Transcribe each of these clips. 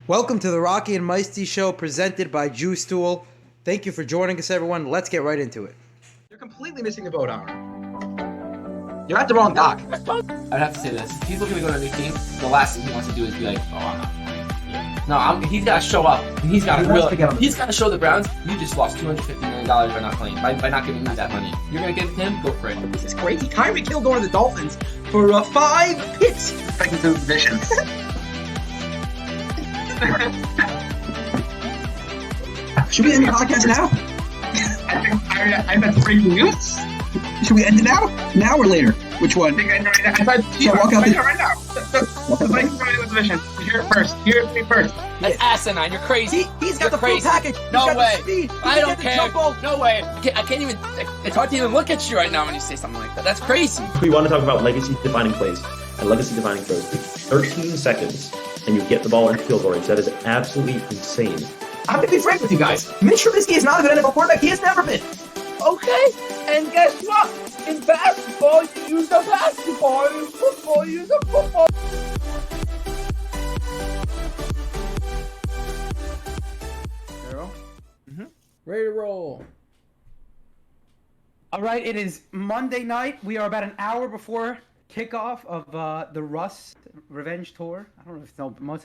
Welcome to the Rocky and Meisty Show presented by Jew Stool. Thank you for joining us, everyone. Let's get right into it. You're completely missing the boat hour. You're at the wrong dock. I'd have to say this. If he's looking to go to a new team, the last thing he wants to do is be like, oh, I'm not playing. No, he's got to show up. And he's got to show the Browns, you just lost $250 million by not playing, by not giving me that money. You're going to give it to him? Go for it. This is crazy. Tyreek Hill going to the Dolphins for 5 picks. Technical positions. Should we end the podcast now? I that's breaking news. Should we end it now? Now or later? Which one? I walk out right now. The Vikings are in the position. Hear it first. Hear it first. That's asinine. You're crazy. He's got the full package. No way. I don't care. No way. I can't even. It's hard to even look at you right now when you say something like that. That's crazy. We want to talk about legacy-defining plays and legacy-defining throws. 13 seconds, and you get the ball into field goal range. That is absolutely insane. I have to be frank with you guys. Mitch Trubisky is not a good NFL quarterback. He has never been. Okay, and guess what? In basketball, you use a basketball. In football, you use a football. Ready to roll. All right, it is Monday night. We are about an hour before kickoff of the Russ Revenge Tour. I don't know if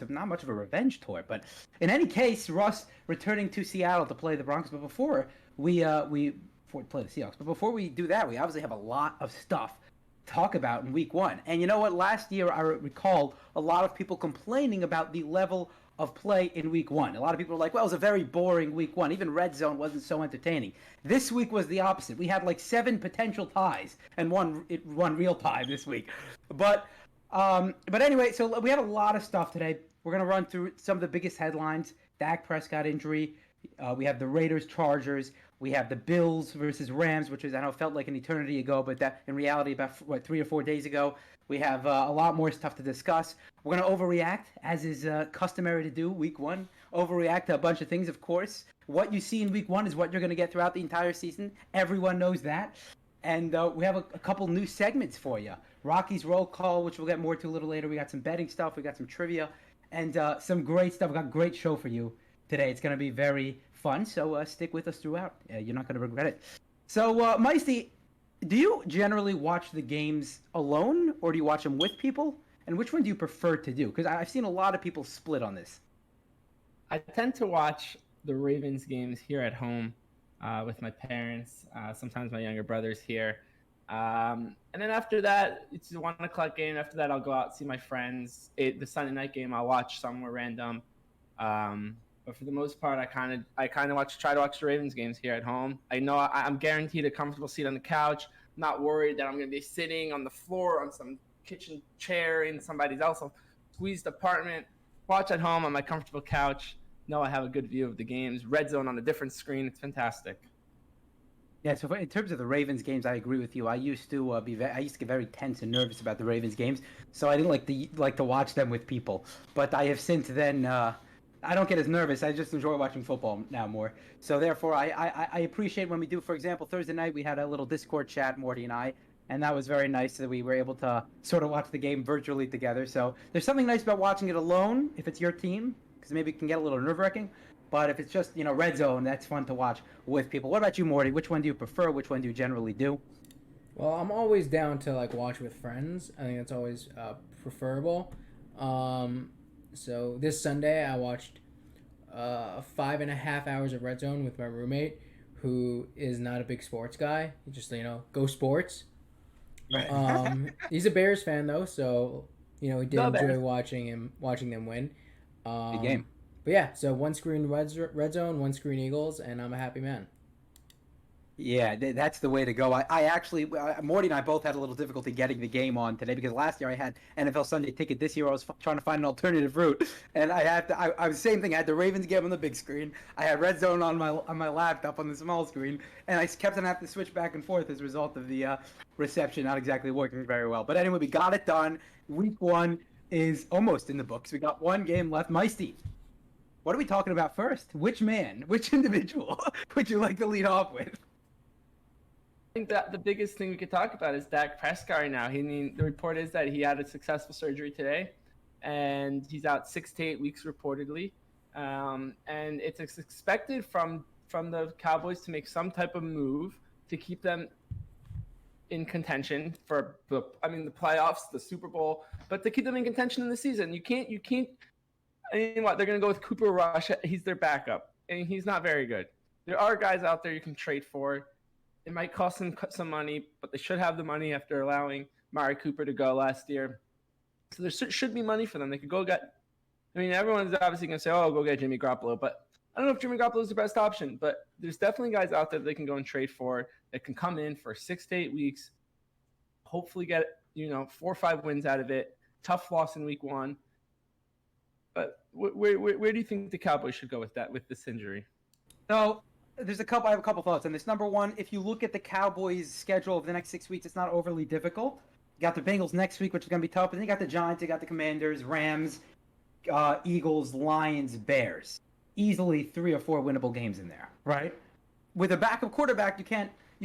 it's not much of a revenge tour, but in any case, Russ returning to Seattle to play the Broncos. But before we play the Seahawks, but before we do that, we obviously have a lot of stuff to talk about in Week 1. And you know what? Last year, I recall a lot of people complaining about the level of play in Week 1. A lot of people were like, well, it was a very boring Week 1. Even Red Zone wasn't so entertaining. This week was the opposite. We had like 7 potential ties and one real tie this week. But anyway, so we have a lot of stuff today. We're going to run through some of the biggest headlines. Dak Prescott injury. We have the Raiders-Chargers. We have the Bills versus Rams, which is, I know, felt like an eternity ago, but that in reality about 3 or 4 days ago. We have a lot more stuff to discuss. We're going to overreact, as is customary to do, Week 1. Overreact to a bunch of things, of course. What you see in Week 1 is what you're going to get throughout the entire season. Everyone knows that. And we have a couple new segments for you. Rocky's Roll Call, which we'll get more to a little later. We got some betting stuff. We got some trivia. And some great stuff. We got a great show for you today. It's going to be very fun, so stick with us throughout. You're not going to regret it. So, Meisty, do you generally watch the games alone, or do you watch them with people? And which one do you prefer to do? Because I've seen a lot of people split on this. I tend to watch the Ravens games here at home with my parents, sometimes my younger brother's here. And then after that, it's a 1 o'clock game. After that, I'll go out and see my friends. The Sunday night game, I'll watch somewhere random. But for the most part, I try to watch the Ravens games here at home. I know I'm guaranteed a comfortable seat on the couch. I'm not worried that I'm going to be sitting on the floor on some kitchen chair in somebody else's squeezed apartment. Watch at home on my comfortable couch. Know I have a good view of the games. Red Zone on a different screen. It's fantastic. Yeah, so in terms of the Ravens games, I agree with you. I used to get very tense and nervous about the Ravens games, so I didn't like to watch them with people. But I have since then. I don't get as nervous. I just enjoy watching football now more. So therefore, I appreciate when we do. For example, Thursday night we had a little Discord chat, Morty and I, and that was very nice that we were able to sort of watch the game virtually together. So there's something nice about watching it alone if it's your team, because maybe it can get a little nerve-wracking. But if it's just Red Zone, that's fun to watch with people. What about you, Morty? Which one do you prefer? Which one do you generally do? Well, I'm always down to watch with friends. I think that's always preferable. So this Sunday, I watched 5.5 hours of Red Zone with my roommate, who is not a big sports guy. He just, go sports. Right. He's a Bears fan, though, so, he did enjoy watching them win. Good game. But yeah, so one screen Red Zone, one screen Eagles, and I'm a happy man. Yeah, that's the way to go. I actually, Morty and I both had a little difficulty getting the game on today because last year I had NFL Sunday Ticket. This year I was trying to find an alternative route, and I was the same thing. I had the Ravens game on the big screen. I had Red Zone on my laptop on the small screen, and I kept on having to switch back and forth as a result of the reception not exactly working very well. But anyway, we got it done. Week 1 is almost in the books. We got one game left. Meisty, what are we talking about first? Which man, which individual would you like to lead off with? I think that the biggest thing we could talk about is Dak Prescott right now. The report is that he had a successful surgery today, and he's out 6 to 8 weeks reportedly. And it's expected from the Cowboys to make some type of move to keep them in contention for the playoffs, the Super Bowl, but to keep them in contention in the season. You can't. I mean, what they're gonna go with Cooper Rush? He's their backup, and he's not very good. There are guys out there you can trade for. It might cost them some money, but they should have the money after allowing Mari Cooper to go last year. So there should be money for them. They could go get. I mean, everyone's obviously gonna say, "Oh, go get Jimmy Garoppolo," but I don't know if Jimmy Garoppolo is the best option. But there's definitely guys out there that they can go and trade for that can come in for 6 to 8 weeks, hopefully get 4 or 5 wins out of it. Tough loss in week 1. But where do you think the Cowboys should go with this injury? So I have a couple thoughts on this. Number one, if you look at the Cowboys' schedule over the next 6 weeks, it's not overly difficult. You got the Bengals next week, which is going to be tough, and then you got the Giants, you got the Commanders, Rams, Eagles, Lions, Bears. Easily 3 or 4 winnable games in there, right? With a backup quarterback, you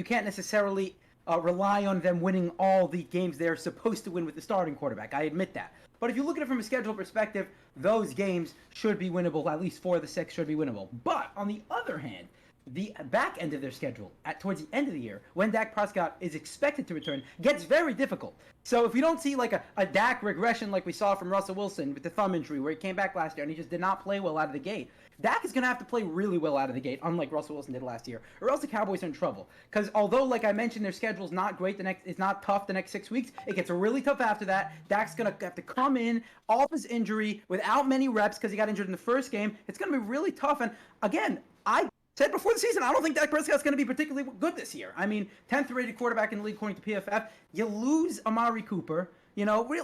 can't necessarily rely on them winning all the games they're supposed to win with the starting quarterback. I admit that. But if you look at it from a schedule perspective, those games should be winnable. At least 4 of the 6 should be winnable. But on the other hand, the back end of their schedule, towards the end of the year, when Dak Prescott is expected to return, gets very difficult. So if you don't see like a Dak regression like we saw from Russell Wilson with the thumb injury, where he came back last year and he just did not play well out of the gate, Dak is going to have to play really well out of the gate, unlike Russell Wilson did last year, or else the Cowboys are in trouble. Because although, like I mentioned, their schedule is not great, it's not tough the next 6 weeks, it gets really tough after that. Dak's going to have to come in off his injury without many reps because he got injured in the first game. It's going to be really tough. And again, I said before the season, I don't think Dak Prescott's going to be particularly good this year. I mean, 10th rated quarterback in the league according to PFF. You lose Amari Cooper.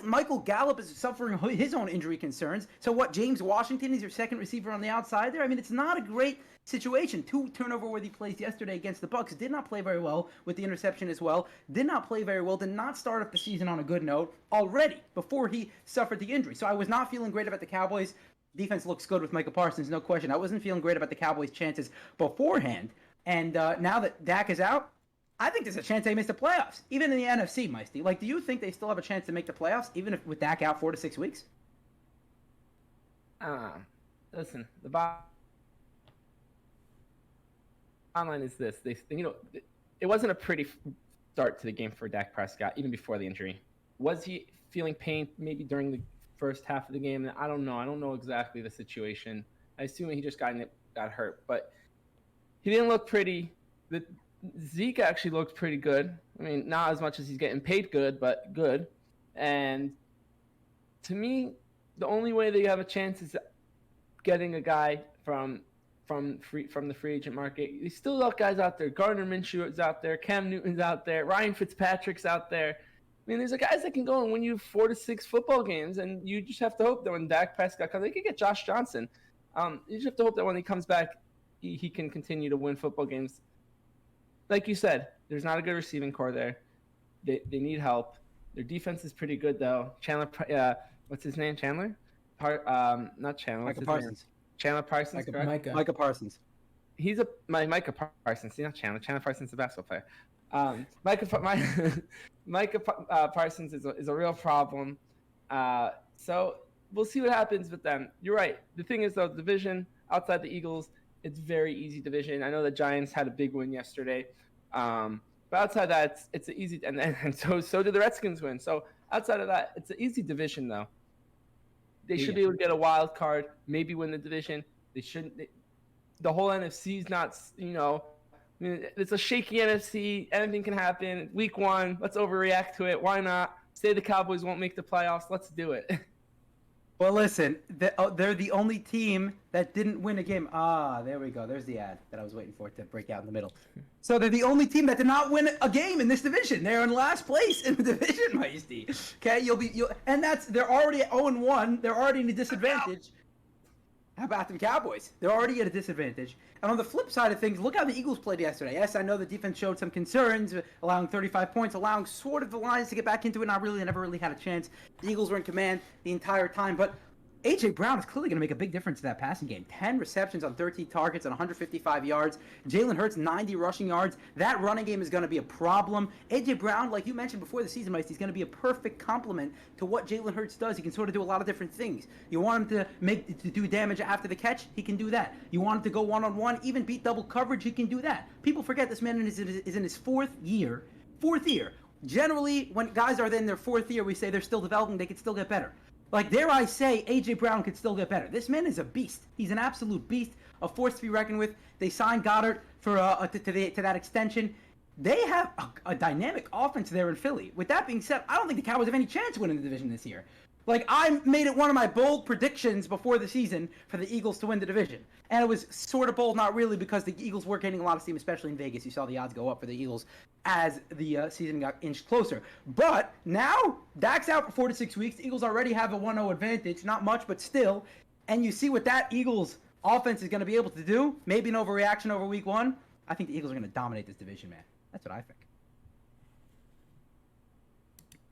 Michael Gallup is suffering his own injury concerns. So what, James Washington is your second receiver on the outside there? I mean, it's not a great situation. 2 turnover-worthy plays yesterday against the Bucs. Did not play very well with the interception as well. Did not play very well. Did not start off the season on a good note already before he suffered the injury. So I was not feeling great about the Cowboys. Defense looks good with Micah Parsons, no question. I wasn't feeling great about the Cowboys' chances beforehand. And now that Dak is out, I think there's a chance they miss the playoffs, even in the NFC, Meisty. Like, do you think they still have a chance to make the playoffs, even if with Dak out 4 to 6 weeks? Listen, the bottom line is this: it wasn't a pretty start to the game for Dak Prescott, even before the injury. Was he feeling pain maybe during the first half of the game? I don't know. I don't know exactly the situation. I assume he just got hurt, but he didn't look pretty. Zeke actually looked pretty good. I mean, not as much as he's getting paid good, but good. And to me, the only way they have a chance is getting a guy from the free agent market. You still got guys out there. Gardner Minshew is out there. Cam Newton's out there. Ryan Fitzpatrick's out there. I mean, there's guys that can go and win you 4 to 6 football games, and you just have to hope that when Dak Prescott comes, they could get Josh Johnson. You just have to hope that when he comes back, he can continue to win football games. Like you said, there's not a good receiving core there. They need help. Their defense is pretty good, though. Chandler, what's his name? Chandler? Not Chandler. Micah Parsons. Chandler Parsons, correct? Micah Parsons. He's Micah Parsons. He's not Chandler. Chandler Parsons is a basketball player. Micah Parsons is a real problem. So we'll see what happens with them. You're right. The thing is, though, the division outside the Eagles, it's very easy division. I know the Giants had a big win yesterday, but outside that, it's an easy. And so did the Redskins win. So outside of that, it's an easy division, though. They should be able to get a wild card, maybe win the division. They shouldn't. The whole NFC's not, I mean, it's a shaky NFC. Anything can happen. Week 1, let's overreact to it. Why not? Say the Cowboys won't make the playoffs. Let's do it. Well, listen, they're the only team that didn't win a game. There we go. There's the ad that I was waiting for it to break out in the middle. So they're the only team that did not win a game in this division. They're in last place in the division, Maisty. Okay, they're already at 0-1. They're already in a disadvantage. How about them Cowboys? They're already at a disadvantage. And on the flip side of things, look how the Eagles played yesterday. Yes, I know the defense showed some concerns, allowing 35 points, allowing sort of the Lions to get back into it. They never really had a chance. The Eagles were in command the entire time. But A.J. Brown is clearly going to make a big difference in that passing game. 10 receptions on 13 targets and 155 yards. Jalen Hurts, 90 rushing yards. That running game is going to be a problem. A.J. Brown, like you mentioned before the season, Mike, he's going to be a perfect complement to what Jalen Hurts does. He can sort of do a lot of different things. You want him to do damage after the catch? He can do that. You want him to go one-on-one, even beat double coverage? He can do that. People forget this man is in his fourth year. Generally, when guys are in their fourth year, we say they're still developing, they could still get better. Like, dare I say, A.J. Brown could still get better. This man is a beast. He's an absolute beast, a force to be reckoned with. They signed Goddard for to that extension. They have a dynamic offense there in Philly. With that being said, I don't think the Cowboys have any chance of winning the division this year. Like, I made it one of my bold predictions before the season for the Eagles to win the division. And it was sort of bold, not really, because the Eagles were gaining a lot of steam, especially in Vegas. You saw the odds go up for the Eagles as the season got inched closer. But now, Dak's out for 4 to 6 weeks. The Eagles already have a 1-0 advantage. Not much, but still. And you see what that Eagles offense is going to be able to do. Maybe an overreaction over week 1. I think the Eagles are going to dominate this division, man. That's what I think.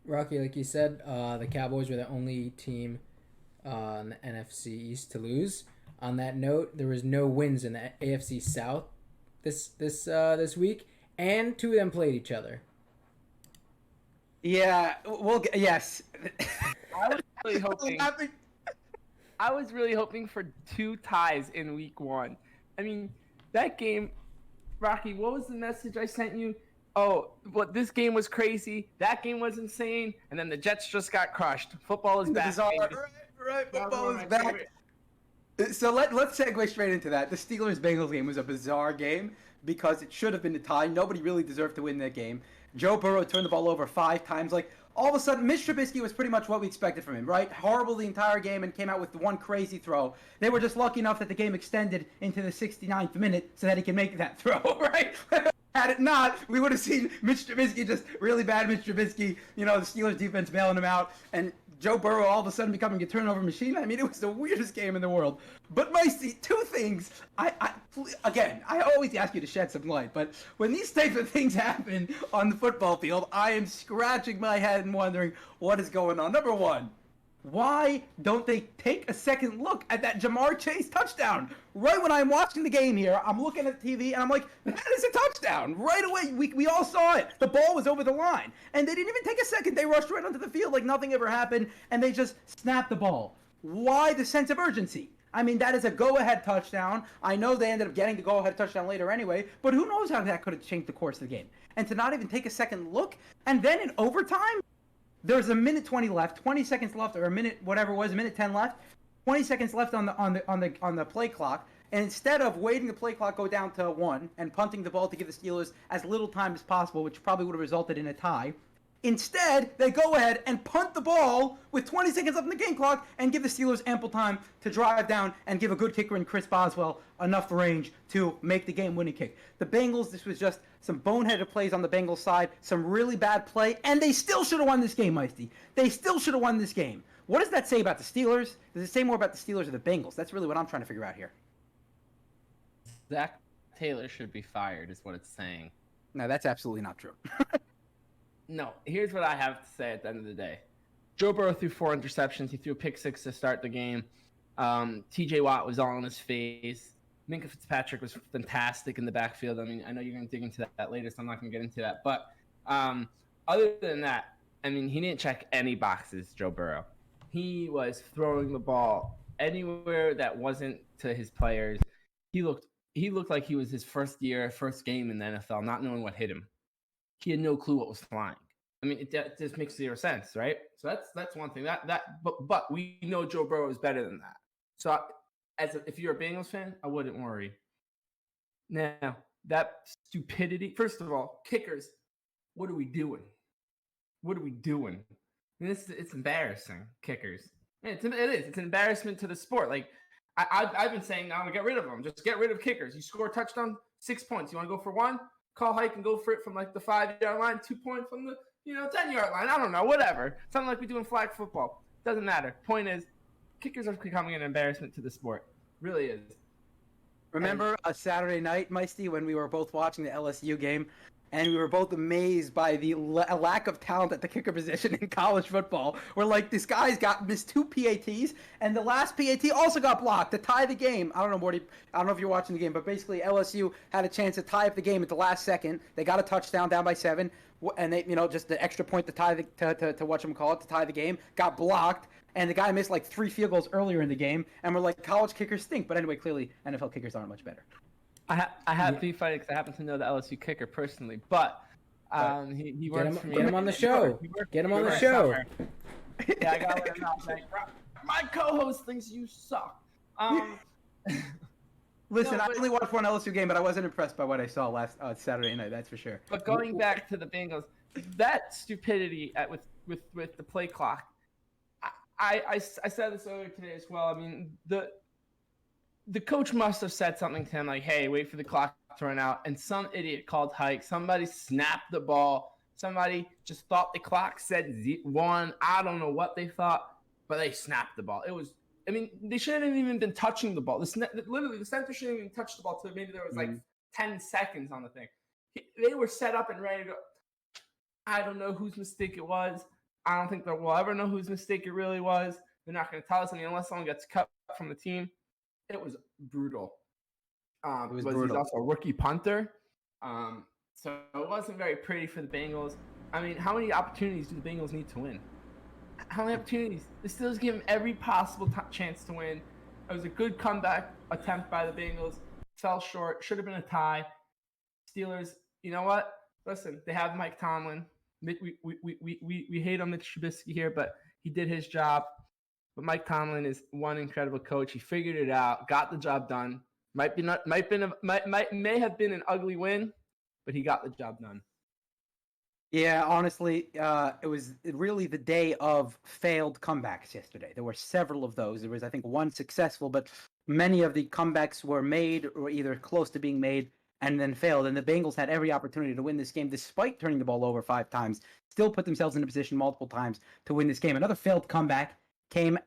Rocky, like you said, the Cowboys were the only team in the NFC East to lose. On that note, there was no wins in the AFC South this week, and 2 of them played each other. Yeah, yes. I was really hoping for 2 ties in week 1. I mean, that game, Rocky, what was the message I sent you? Oh, but this game was crazy. That game was insane. And then the Jets just got crushed. Football is back. Right. Football is back. So let's segue straight into that. The Steelers-Bengals game was a bizarre game because it should have been a tie. Nobody really deserved to win that game. Joe Burrow turned the ball over 5 times. Like, all of a sudden, Mitch Trubisky was pretty much what we expected from him, right? Horrible the entire game and came out with one crazy throw. They were just lucky enough that the game extended into the 69th minute so that he can make that throw, right? Had it not, we would have seen Mitch Trubisky, just really bad Mitch Trubisky, the Steelers defense bailing him out, and Joe Burrow all of a sudden becoming a turnover machine. I mean, it was the weirdest game in the world. But Micey, 2 things. I always ask you to shed some light, but when these types of things happen on the football field, I am scratching my head and wondering what is going on. Number 1, why don't they take a second look at that Jamar Chase touchdown? Right when I'm watching the game here, I'm looking at the TV, and I'm like, that is a touchdown. Right away, we all saw it. The ball was over the line. And they didn't even take a second. They rushed right onto the field like nothing ever happened, and they just snapped the ball. Why the sense of urgency? I mean, that is a go-ahead touchdown. I know they ended up getting the go-ahead touchdown later anyway, but who knows how that could have changed the course of the game. And to not even take a second look, and then in overtime, there's a minute 20 left, 20 seconds left, or a minute, whatever it was, a minute 10 left, 20 seconds left on the play clock. And instead of waiting the play clock go down to 1 and punting the ball to give the Steelers as little time as possible, which probably would have resulted in a tie, instead they go ahead and punt the ball with 20 seconds left in the game clock and give the Steelers ample time to drive down and give a good kicker in Chris Boswell enough range to make the game-winning kick. The Bengals, this was just some boneheaded plays on the Bengals side, some really bad play, and they still should have won this game, Meisty. They still should have won this game. What does that say about the Steelers? Does it say more about the Steelers or the Bengals? That's really what I'm trying to figure out here. Zach Taylor should be fired, is what it's saying. No, that's absolutely not true. No, here's what I have to say at the end of the day. Joe Burrow threw 4 interceptions. He threw a pick 6 to start the game. TJ Watt was all in his face. Minka Fitzpatrick was fantastic in the backfield. I mean, I know you're going to dig into that later, so I'm not going to get into that. But other than that, I mean, he didn't check any boxes, Joe Burrow. He was throwing the ball anywhere that wasn't to his players. He looked like he was his first game in the NFL, not knowing what hit him. He had no clue what was flying. I mean, it just makes 0 sense, right? So that's one thing. But we know Joe Burrow is better than that. So if you're a Bengals fan, I wouldn't worry. Now, that stupidity. First of all, kickers. What are we doing? And it's embarrassing. Kickers. It is. It's an embarrassment to the sport. Like I've been saying now to get rid of them. Just get rid of kickers. You score a touchdown, 6 points. You want to go for 1? Call hike and go for it from like the 5-yard line, 2 points from the 10-yard line. I don't know, whatever. Something like we do in flag football. Doesn't matter. Point is, kickers are becoming an embarrassment to the sport. Really is. Remember a Saturday night, Meisty, when we were both watching the LSU game, and we were both amazed by the lack of talent at the kicker position in college football. We're like, this guy's missed 2 PATs, and the last PAT also got blocked to tie the game. I don't know, Morty. I don't know if you're watching the game, but basically LSU had a chance to tie up the game at the last second. They got a touchdown down by 7, and they, just the extra point to tie to tie the game, got blocked. And the guy missed like 3 field goals earlier in the game, and we're like, college kickers stink. But anyway, clearly NFL kickers aren't much better. I have beef fighting because I happen to know the LSU kicker personally, but he works for me. Get him on the show. Get him on the show. Yeah, I gotta let him know. Like, my co-host thinks you suck. Listen, I only watched one LSU game, but I wasn't impressed by what I saw last Saturday night. That's for sure. But going back to the Bengals, that stupidity with the play clock. I said this earlier today as well. I mean, the coach must have said something to him like, hey, wait for the clock to run out. And some idiot called hike. Somebody snapped the ball. Somebody just thought the clock said 1. I don't know what they thought, but they snapped the ball. They shouldn't have even been touching the ball. Literally, the center shouldn't even touch the ball till maybe there was like 10 seconds on the thing. They were set up and ready to go. I don't know whose mistake it was. I don't think that we'll ever know whose mistake it really was. They're not going to tell us unless someone gets cut from the team. It was brutal. He's also a rookie punter. So it wasn't very pretty for the Bengals. I mean, how many opportunities do the Bengals need to win? How many opportunities? The Steelers give them every possible chance to win. It was a good comeback attempt by the Bengals. Fell short. Should have been a tie. Steelers, you know what? Listen, they have Mike Tomlin. We hate on Mitch Trubisky here, but he did his job. But Mike Tomlin is one incredible coach. He figured it out, got the job done. May have been an ugly win, but he got the job done. Yeah, honestly, it was really the day of failed comebacks yesterday. There were several of those. There was, I think, one successful, but many of the comebacks were made or either close to being made and then failed. And the Bengals had every opportunity to win this game despite turning the ball over 5 times, still put themselves in a position multiple times to win this game. Another failed comeback came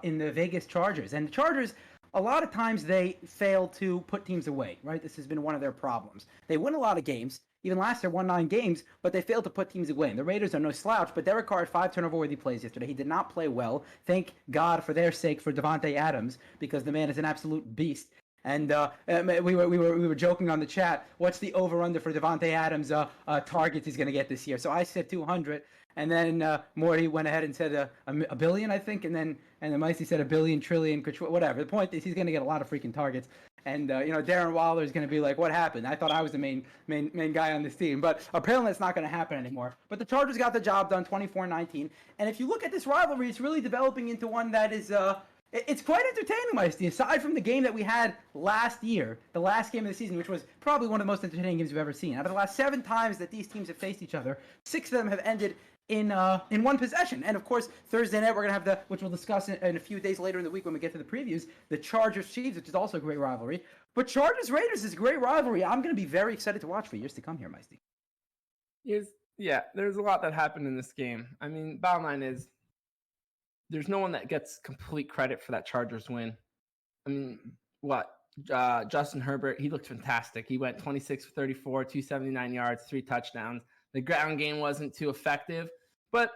in the Vegas Chargers. And the Chargers, a lot of times they fail to put teams away, right? This has been one of their problems. They win a lot of games. Even last year, won 9 games, but they failed to put teams away. And the Raiders are no slouch, but Derek Carr had 5 turnover-worthy plays yesterday. He did not play well. Thank God for their sake for Davante Adams, because the man is an absolute beast. And we were joking on the chat. What's the over/under for Davante Adams' targets he's going to get this year? So I said 200, and then Morty went ahead and said a billion, I think, and then Micey said a billion, trillion, whatever. The point is he's going to get a lot of freaking targets. And Darren Waller is going to be like, what happened? I thought I was the main guy on this team, but apparently it's not going to happen anymore. But the Chargers got the job done, 24-19. And if you look at this rivalry, it's really developing into one that is it's quite entertaining, Micey. Aside from the game that we had last year, the last game of the season, which was probably one of the most entertaining games we've ever seen. Out of the last 7 times that these teams have faced each other, 6 of them have ended in one possession. And of course, Thursday night we're gonna have which we'll discuss in a few days later in the week when we get to the previews, the Chargers Chiefs, which is also a great rivalry. But Chargers Raiders is a great rivalry. I'm gonna be very excited to watch for years to come here, Micey. There's a lot that happened in this game. I mean, bottom line is there's no one that gets complete credit for that Chargers win. I mean, Justin Herbert, he looked fantastic. He went 26 for 34, 279 yards, 3 touchdowns. The ground game wasn't too effective, but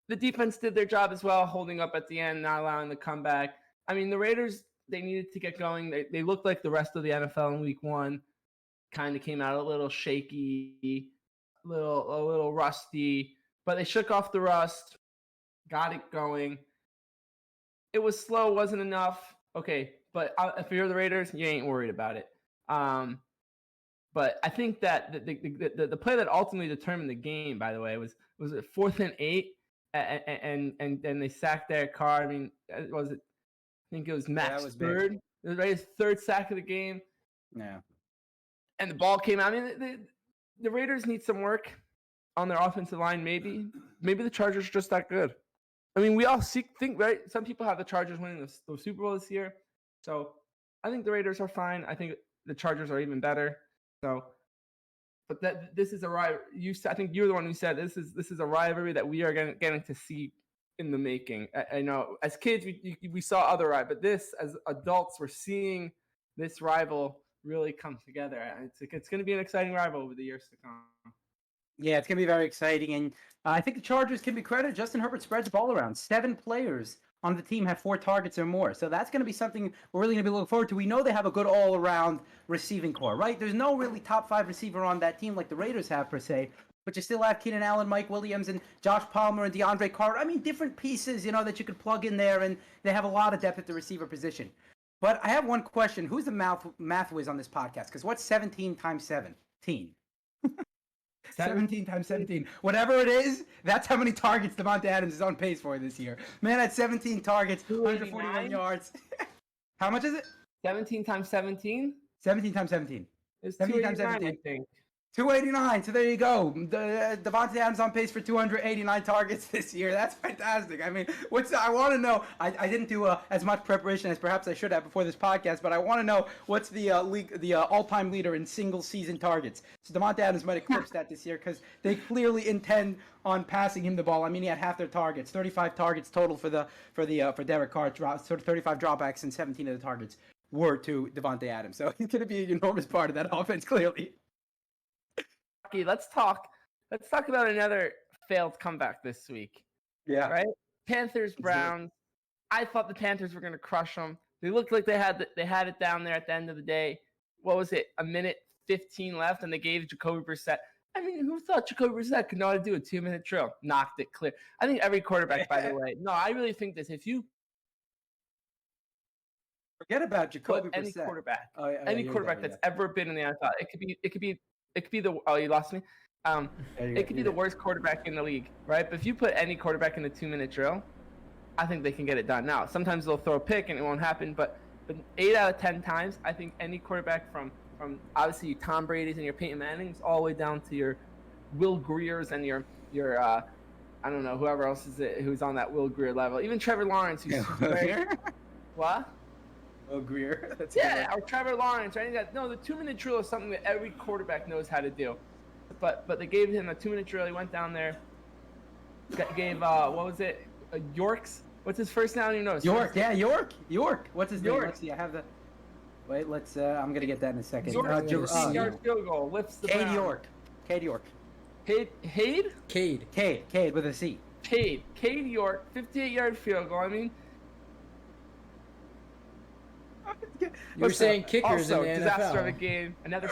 the defense did their job as well, holding up at the end, not allowing the comeback. I mean, the Raiders, they needed to get going. They looked like the rest of the NFL in week 1. Kind of came out a little shaky, a little rusty, but they shook off the rust, got it going. It was slow, wasn't enough. Okay, but if you're the Raiders, you ain't worried about it. But I think that the play that ultimately determined the game, by the way, was it 4th and 8, and they sacked Derek Carr. I mean, I think it was Max third. It was Raiders' 3rd sack of the game. Yeah. And the ball came out. I mean, the Raiders need some work on their offensive line. Maybe the Chargers are just that good. I mean, we all think, right? Some people have the Chargers winning the Super Bowl this year. So I think the Raiders are fine. I think the Chargers are even better. So, but this is a rivalry. I think you're the one who said this is a rivalry that we are getting to see in the making. I know as kids we saw other rivalries, but this as adults we're seeing this rivalry really come together. It's going to be an exciting rival over the years to come. Yeah, it's going to be very exciting. And I think the Chargers can be credited. Justin Herbert spreads the ball around. 7 players on the team have 4 targets or more. So that's going to be something we're really going to be looking forward to. We know they have a good all-around receiving core, right? There's no really top 5 receiver on that team like the Raiders have, per se. But you still have Keenan Allen, Mike Williams, and Josh Palmer and DeAndre Carter. I mean, different pieces, that you could plug in there, and they have a lot of depth at the receiver position. But I have one question. Who's the math whiz on this podcast? Because what's 17 times 17? 17 times 17. Whatever it is, that's how many targets Davante Adams is on pace for this year. Man had 17 targets, 141 yards. How much is it? 17 times 17? 17 times 17. It's 17 times 289, 17. I think. 289. So there you go. Davante Adams on pace for 289 targets this year. That's fantastic. I mean, I want to know. I didn't do as much preparation as perhaps I should have before this podcast, but I want to know what's the all-time leader in single season targets. So Davante Adams might eclipse that this year because they clearly intend on passing him the ball. I mean, he had half their targets, 35 targets total for Derek Carr, sort of 35 dropbacks, and 17 of the targets were to Davante Adams. So he's going to be an enormous part of that offense, clearly. Let's talk about another failed comeback this week. Yeah. Right? Panthers, Browns. I thought the Panthers were going to crush them. They looked like they had it down there at the end of the day. What was it? A minute 15 left, and they gave Jacoby Brissett. I mean, who thought Jacoby Brissett could know how to do a 2-minute drill? Knocked it clear. I think every quarterback, by the way. No, I really think this. If you forget about Jacoby put any Brissett. Quarterback, any quarterback that's ever been in the NFL, it could be the you lost me. It could be the worst quarterback in the league, right? But if you put any quarterback in a 2-minute drill, I think they can get it done. Now, sometimes they'll throw a pick and it won't happen, but 8 out of 10 times, I think any quarterback from obviously your Tom Brady's and your Peyton Manning's all the way down to your Will Greer's and your I don't know, whoever else is it who's on that Will Greer level. Even Trevor Lawrence, who's what? Will Greer. That's or Trevor Lawrence, right? No, the 2-minute drill is something that every quarterback knows how to do. But they gave him a 2-minute drill. He went down there, gave what was it? York's. What's his first name? You know. York. Yeah, York. What's his name? Let's see. I have the. Wait. Let's. I'm gonna get that in a second. York. 16-yard field goal. Lifts the. Cade York. Cade with a C. Cade York. 58-yard field goal. I mean. You were saying kickers also, in the disaster NFL. of a game. Another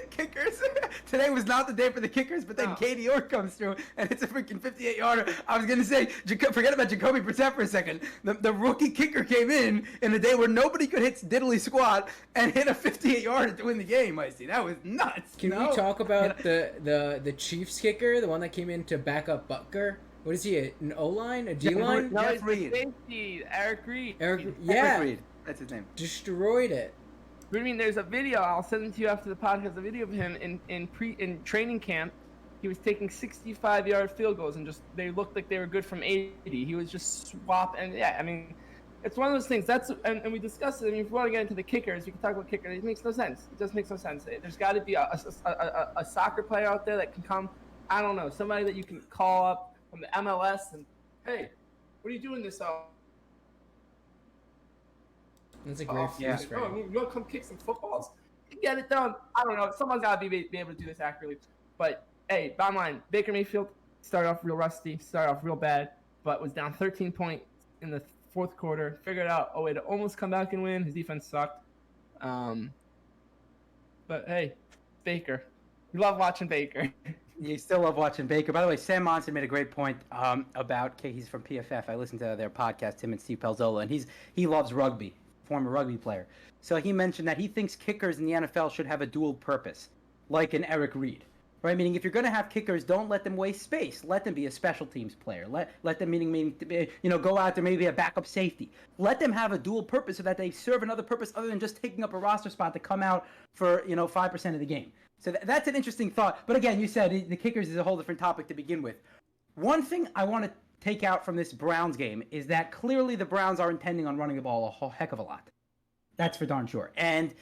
kickers. Today was not the day for the kickers, but then Katie York comes through, and it's a freaking 58-yarder. I was going to say, forget about Jacoby Brissett for a second. The rookie kicker came in a day where nobody could hit diddly squat and hit a 58-yarder to win the game, I see. That was nuts. Can we talk about the Chiefs kicker, the one that came in to back up Butker? What is he, an O-line, a D-line? No, Jeff Reed. Safety, Eric Reed. Eric Reed. That's his name. Destroyed it. I mean, there's a video. I'll send it to you after the podcast. A video of him in training camp. He was taking 65-yard field goals and they looked like they were good from 80. He was just swapping. I mean, it's one of those things. And we discussed it. I mean, if we want to get into the kickers, we can talk about kickers. It makes no sense. It just makes no sense. There's got to be a soccer player out there that can come. I don't know, somebody that you can call up from the MLS and, hey, what are you doing this off? That's a great You want to come kick some footballs? Get it done. I don't know. Someone's got to be able to do this accurately. But, hey, bottom line, Baker Mayfield started off real rusty, started off real bad, but was down 13 points in the fourth quarter. Figured out a way to almost come back and win. His defense sucked. But, hey, Baker. We love watching Baker. You still love watching Baker. By the way, Sam Monson made a great point about he's from PFF. I listened to their podcast, him and Steve Pelzola, and he loves rugby, former rugby player. So he mentioned that he thinks kickers in the NFL should have a dual purpose, like an Eric Reed. Right? Meaning, if you're going to have kickers, don't let them waste space. Let them be a special teams player. Let them go out there, maybe a backup safety. Let them have a dual purpose so that they serve another purpose other than just taking up a roster spot to come out for 5% of the game. So that's an interesting thought. But again, you said the kickers is a whole different topic to begin with. One thing I want to take out from this Browns game is that clearly the Browns are intending on running the ball a whole heck of a lot. That's for darn sure. And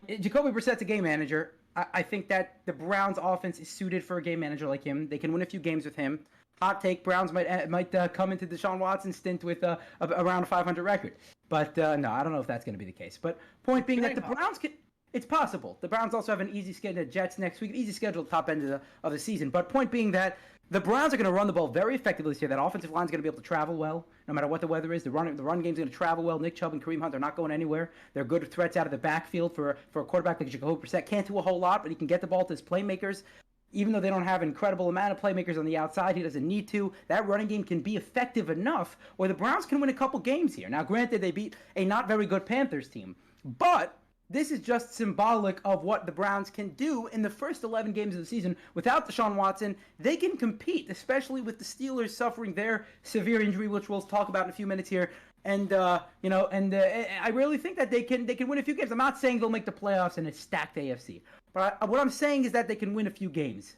Jacoby Brissett's a game manager. I think that the Browns offense is suited for a game manager like him. They can win a few games with him. hot take: Browns might come into Deshaun Watson's stint with around a 500 record. But no, I don't know if that's going to be the case. But point being that the Browns can. It's possible. The Browns also have an easy schedule. The Jets next week, easy schedule at the top end of the season. But point being that the Browns are going to run the ball very effectively this year. That offensive line is going to be able to travel well, no matter what the weather is. The run game is going to travel well. Nick Chubb and Kareem Hunt are not going anywhere. They're good threats out of the backfield for a quarterback like Jacoby Brissett. Can't do a whole lot, but he can get the ball to his playmakers. Even though they don't have an incredible amount of playmakers on the outside, he doesn't need to. That running game can be effective enough where the Browns can win a couple games here. Now, granted, they beat a not very good Panthers team, but this is just symbolic of what the Browns can do in the first 11 games of the season. Without Deshaun Watson, they can compete, especially with the Steelers suffering their severe injury, which we'll talk about in a few minutes here. And I really think that they can win a few games. I'm not saying they'll make the playoffs in a stacked AFC, but what I'm saying is that they can win a few games.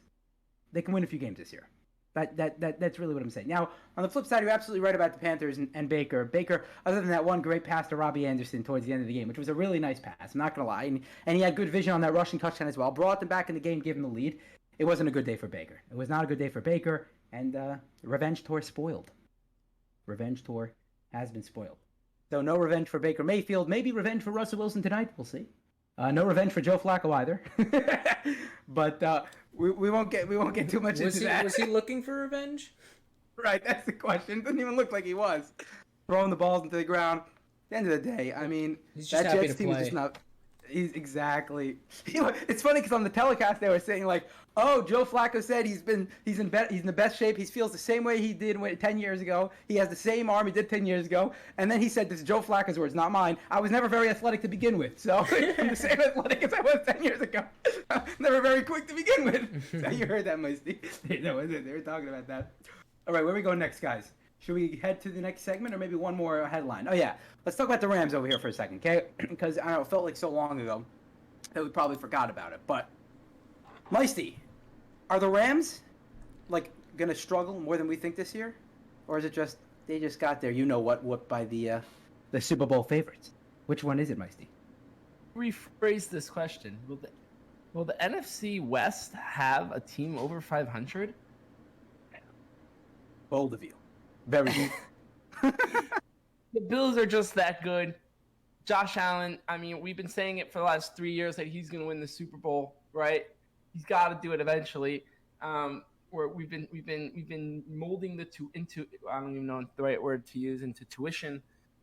They can win a few games this year. That's really what I'm saying. Now, on the flip side, you're absolutely right about the Panthers and Baker. Baker, other than that one great pass to Robbie Anderson towards the end of the game, which was a really nice pass, I'm not going to lie. And he had good vision on that rushing touchdown as well. Brought them back in the game, gave them the lead. It wasn't a good day for Baker. It was not a good day for Baker, and revenge tour spoiled. Revenge tour has been spoiled. So no revenge for Baker Mayfield. Maybe revenge for Russell Wilson tonight. We'll see. No revenge for Joe Flacco either. But we won't get too much into that. Was he looking for revenge? Right, that's the question. It doesn't even look like he was throwing the balls into the ground. At the end of the day, I mean, that Jets team is just not. He's exactly. It's funny because on the telecast they were saying like, "Oh, Joe Flacco said he's in the best shape. He feels the same way he did 10 years ago. He has the same arm he did 10 years ago." And then he said, "This is Joe Flacco's words, not mine. I was never very athletic to begin with, so I'm the same athletic as I was 10 years ago. Never very quick to begin with." So you heard that, Moisty? That was it. They were talking about that. All right, where we go next, guys? Should we head to the next segment or maybe one more headline? Oh, yeah. Let's talk about the Rams over here for a second, okay? Because I don't know, it felt like so long ago that we probably forgot about it. But, Meisty, are the Rams, like, going to struggle more than we think this year? Or is it just, they just got there, what by the Super Bowl favorites? Which one is it, Meisty? Rephrase this question. Will the NFC West have a team over 500? Bold of you. Very good. The Bills are just that good. Josh Allen, I mean, we've been saying it for the last 3 years that he's going to win the Super Bowl, right? He's got to do it eventually. Where we've been molding into I don't even know the right word to use, into tuition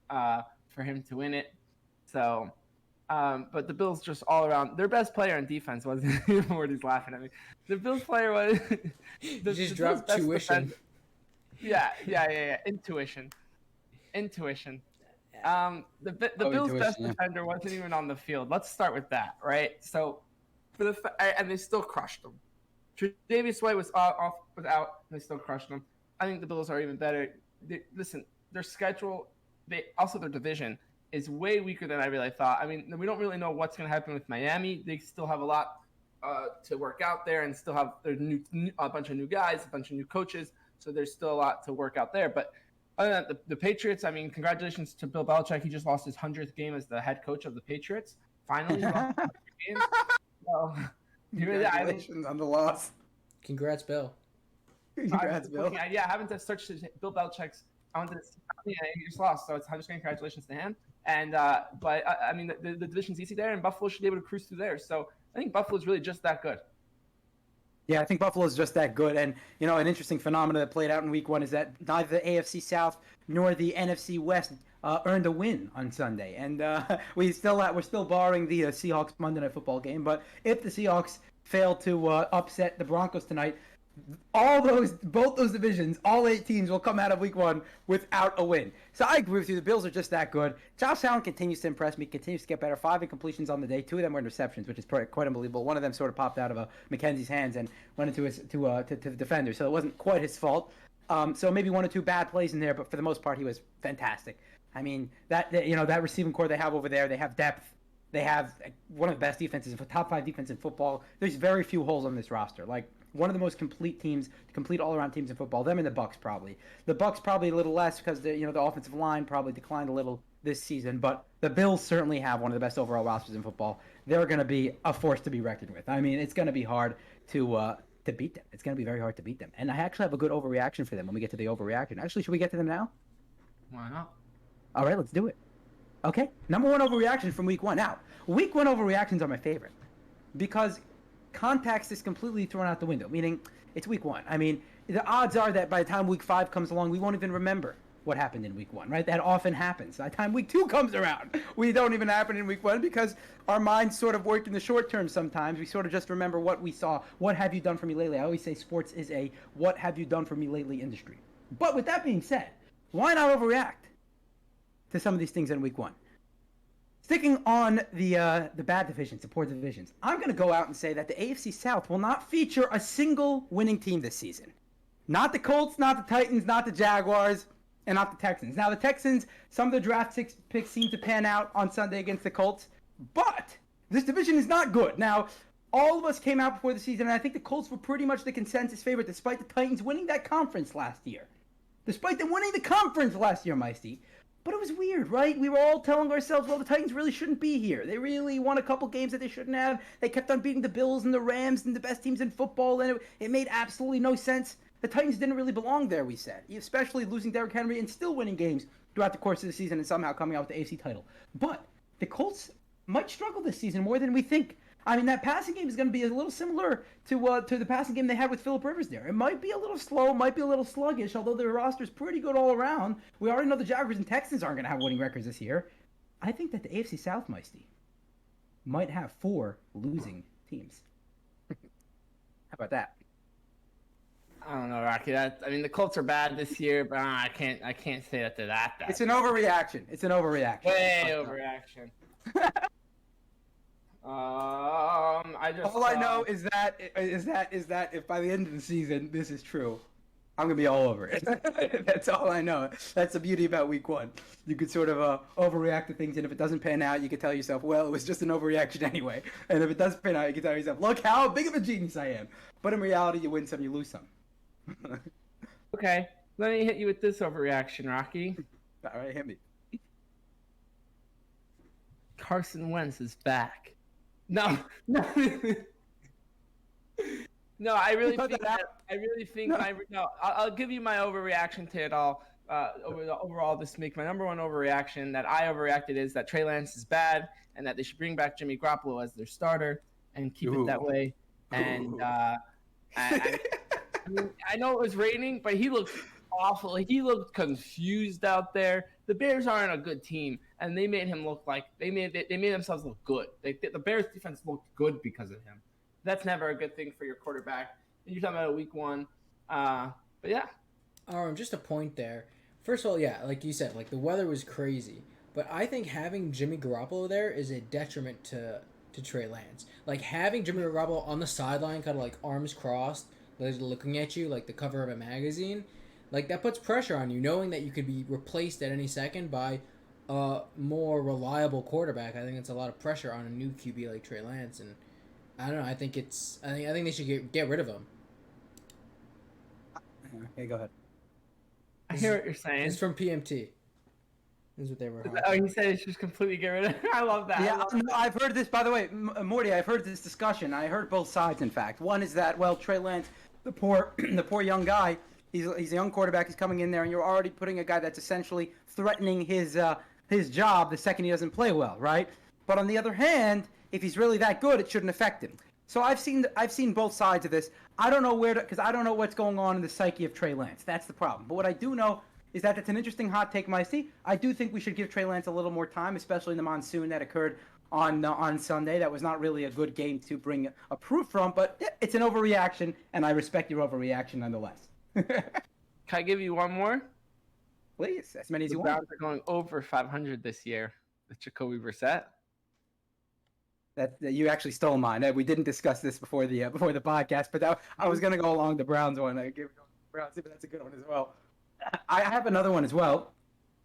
for him to win it. So, but the Bills just all around, their best player on defense wasn't even Morty's laughing at me. The Bills player was the just dropped tuition. Yeah. Intuition. The Bills' best defender wasn't even on the field. Let's start with that, right? So, and they still crushed them. Tre'Davious White was out, and they still crushed them. I think the Bills are even better. Their schedule, their division is way weaker than I really thought. I mean, we don't really know what's going to happen with Miami. They still have a lot to work out there, and still have a bunch of new guys, a bunch of new coaches. So there's still a lot to work out there. But other than that, the Patriots, I mean, congratulations to Bill Belichick. He just lost his 100th game as the head coach of the Patriots. Finally, he lost 100 games. So, congratulations on the loss. Congrats, Bill. Congrats, Bill. I haven't searched Bill Belichick's. I wanted to see. He just lost, so I'm just saying congratulations to him. And but I mean, the division's easy there, and Buffalo should be able to cruise through there. So I think Buffalo's really just that good. Yeah, I think Buffalo's just that good. And, an interesting phenomenon that played out in week one is that neither the AFC South nor the NFC West earned a win on Sunday. And we're still barring the Seahawks Monday Night Football game. But if the Seahawks fail to upset the Broncos tonight, both those divisions, all 8 teams will come out of week one without a win. So I agree with you. The Bills are just that good. Josh Allen continues to impress me, continues to get better. 5 incompletions on the day. 2 of them were interceptions, which is quite unbelievable. One of them sort of popped out of McKenzie's hands and went into the defender. So it wasn't quite his fault. So maybe 1 or 2 bad plays in there, but for the most part, he was fantastic. I mean, that receiving core they have over there, they have depth. They have one of the best defenses, top 5 defense in football. There's very few holes on this roster. Like, one of the most complete all-around teams in football. Them and the Bucks probably. The Bucks probably a little less because the offensive line probably declined a little this season. But the Bills certainly have one of the best overall rosters in football. They're going to be a force to be reckoned with. I mean, it's going to be hard to to beat them. It's going to be very hard to beat them. And I actually have a good overreaction for them when we get to the overreaction. Actually, should we get to them now? Why not? All right, let's do it. Okay, number one overreaction from week 1. Now, week 1 overreactions are my favorite because context is completely thrown out the window, meaning it's week 1. I mean, the odds are that by the time week 5 comes along, we won't even remember what happened in week 1, right? That often happens. By the time week 2 comes around, we don't even happen in week 1 because our minds sort of work in the short term sometimes. We sort of just remember what we saw. What have you done for me lately? I always say sports is a what have you done for me lately industry. But with that being said, why not overreact to some of these things in week 1? Sticking on the bad divisions, the poor divisions, I'm going to go out and say that the AFC South will not feature a single winning team this season. Not the Colts, not the Titans, not the Jaguars, and not the Texans. Now, the Texans, some of the draft picks seem to pan out on Sunday against the Colts, but this division is not good. Now, all of us came out before the season, and I think the Colts were pretty much the consensus favorite despite the Titans winning that conference last year. Despite them winning the conference last year, Meisty. But it was weird, right? We were all telling ourselves, well, the Titans really shouldn't be here. They really won a couple games that they shouldn't have. They kept on beating the Bills and the Rams and the best teams in football, and it made absolutely no sense. The Titans didn't really belong there, we said, especially losing Derrick Henry and still winning games throughout the course of the season and somehow coming out with the AFC title. But the Colts might struggle this season more than we think. I mean, that passing game is going to be a little similar to the passing game they had with Phillip Rivers there. It might be a little slow, might be a little sluggish, although their roster is pretty good all around. We already know the Jaguars and Texans aren't going to have winning records this year. I think that the AFC South, Meisty, might have 4 losing teams. How about that? I don't know, Rocky. I mean, the Colts are bad this year, but I can't say that they're that bad. It's an overreaction. It's an overreaction. Way overreaction. All I know is that if by the end of the season this is true, I'm gonna be all over it. That's all I know. That's the beauty about week 1. You could sort of overreact to things, and if it doesn't pan out, you could tell yourself, well, it was just an overreaction anyway. And if it does pan out, you can tell yourself, look how big of a genius I am. But in reality, you win some, you lose some. Okay, let me hit you with this overreaction, Rocky. All right, hit me. Carson Wentz is back. No. No, I really think I'll give you my overreaction to it all. Overall this week, my number one overreaction that I overreacted is that Trey Lance is bad and that they should bring back Jimmy Garoppolo as their starter and keep it that way. And I know it was raining, but he looked awful. He looked confused out there. The Bears aren't a good team, and they made him look like they made themselves look good. The Bears defense looked good because of him. That's never a good thing for your quarterback. And you're talking about a week 1, but yeah. Just a point there. First of all, yeah, like you said, like the weather was crazy, but I think having Jimmy Garoppolo there is a detriment to Trey Lance. Like having Jimmy Garoppolo on the sideline, kind of like arms crossed, looking at you like the cover of a magazine, like that puts pressure on you, knowing that you could be replaced at any second by a more reliable quarterback. I think it's a lot of pressure on a new QB like Trey Lance, and I don't know. I think they should get rid of him. Okay, go ahead. I hear what you're saying. It's from PMT. Is what they were. Oh, he said it's just completely get rid of. I love that. Yeah, I've heard this. By the way, Morty, I've heard this discussion. I heard both sides. In fact, one is that Trey Lance, the poor young guy. He's a young quarterback. He's coming in there, and you're already putting a guy that's essentially threatening his job the second he doesn't play well, right? But on the other hand, if he's really that good, it shouldn't affect him. So I've seen both sides of this. I don't know because I don't know what's going on in the psyche of Trey Lance. That's the problem. But what I do know is that it's an interesting hot take, Meisty. I do think we should give Trey Lance a little more time, especially in the monsoon that occurred on Sunday. That was not really a good game to bring a proof from, but it's an overreaction, and I respect your overreaction nonetheless. Can I give you one more? Please, as many as you The want. Browns are going over 500 this year with Jacoby Brissett. That you actually stole mine. We didn't discuss this before the podcast, but I was gonna go along the Browns one. I give Browns, but that's a good one as well. I have another one as well.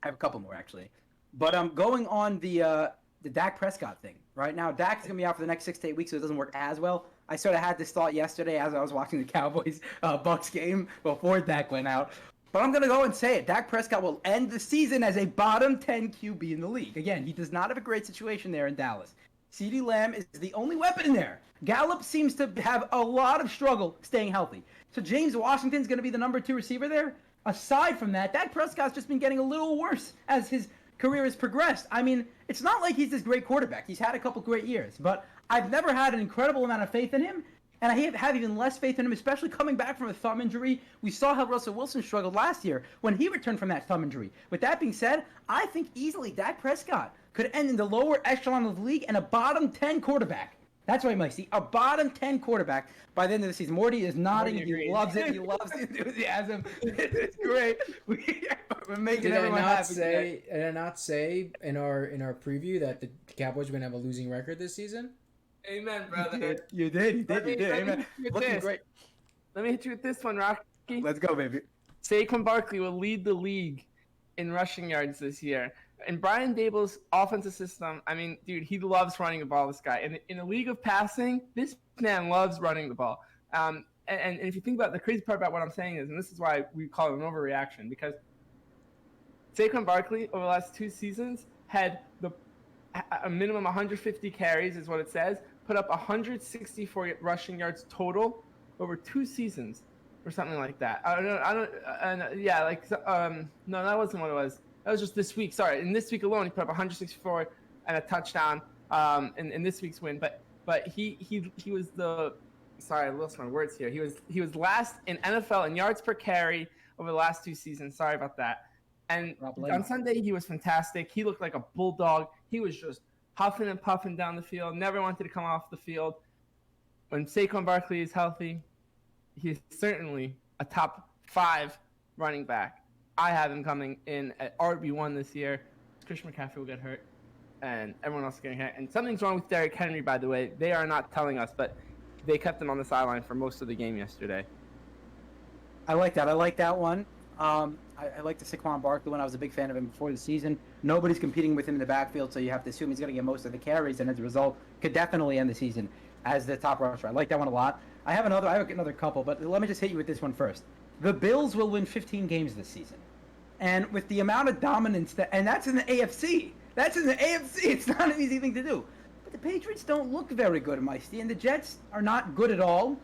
I have a couple more actually, but I'm going on the Dak Prescott thing right now. Dak's gonna be out for the next 6 to 8 weeks, so it doesn't work as well. I sort of had this thought yesterday as I was watching the Cowboys Bucks game before Dak went out. But I'm going to go and say it. Dak Prescott will end the season as a bottom 10 QB in the league. Again, he does not have a great situation there in Dallas. CeeDee Lamb is the only weapon in there. Gallup seems to have a lot of struggle staying healthy. So James Washington's going to be the number 2 receiver there. Aside from that, Dak Prescott's just been getting a little worse as his career has progressed. I mean, it's not like he's this great quarterback. He's had a couple great years, but I've never had an incredible amount of faith in him, and I have even less faith in him, especially coming back from a thumb injury. We saw how Russell Wilson struggled last year when he returned from that thumb injury. With that being said, I think easily Dak Prescott could end in the lower echelon of the league and a bottom 10 quarterback. That's what I might see. A bottom 10 quarterback by the end of the season. Morty is nodding. He loves it. He loves the enthusiasm. It's great. We're making everyone happy. Did I not say in our preview that the Cowboys are going to have a losing record this season? Amen, brother. You did. Amen. Looking great. Let me hit you with this one, Rocky. Let's go, baby. Saquon Barkley will lead the league in rushing yards this year. In Brian Dable's offensive system, I mean, dude, he loves running the ball, this guy. And in a league of passing, this man loves running the ball. And if you think about the crazy part about what I'm saying is, and this is why we call it an overreaction, because Saquon Barkley over the last 2 seasons had a minimum 150 carries is what it says, put up 164 rushing yards total over 2 seasons or something like that. No, that wasn't what it was. That was just this week. Sorry, in this week alone, he put up 164 and a touchdown in this week's win. But he was the sorry, I lost my words here. He was last in NFL in yards per carry over the last 2 seasons. Sorry about that. And on Sunday, he was fantastic. He looked like a bulldog. He was just huffing and puffing down the field. Never wanted to come off the field. When Saquon Barkley is healthy, he's certainly a top 5 running back. I have him coming in at RB1 this year. Christian McCaffrey will get hurt, and everyone else is getting hurt. And something's wrong with Derrick Henry, by the way. They are not telling us, but they kept him on the sideline for most of the game yesterday. I like that. I like that one. I like the Saquon Barkley one. I was a big fan of him before the season. Nobody's competing with him in the backfield, so you have to assume he's going to get most of the carries, and as a result, could definitely end the season as the top rusher. I like that one a lot. I have another couple, but let me just hit you with this one first. The Bills will win 15 games this season. And with the amount of dominance and that's in the AFC. That's in the AFC. It's not an easy thing to do. But the Patriots don't look very good, Meisty, and the Jets are not good at all.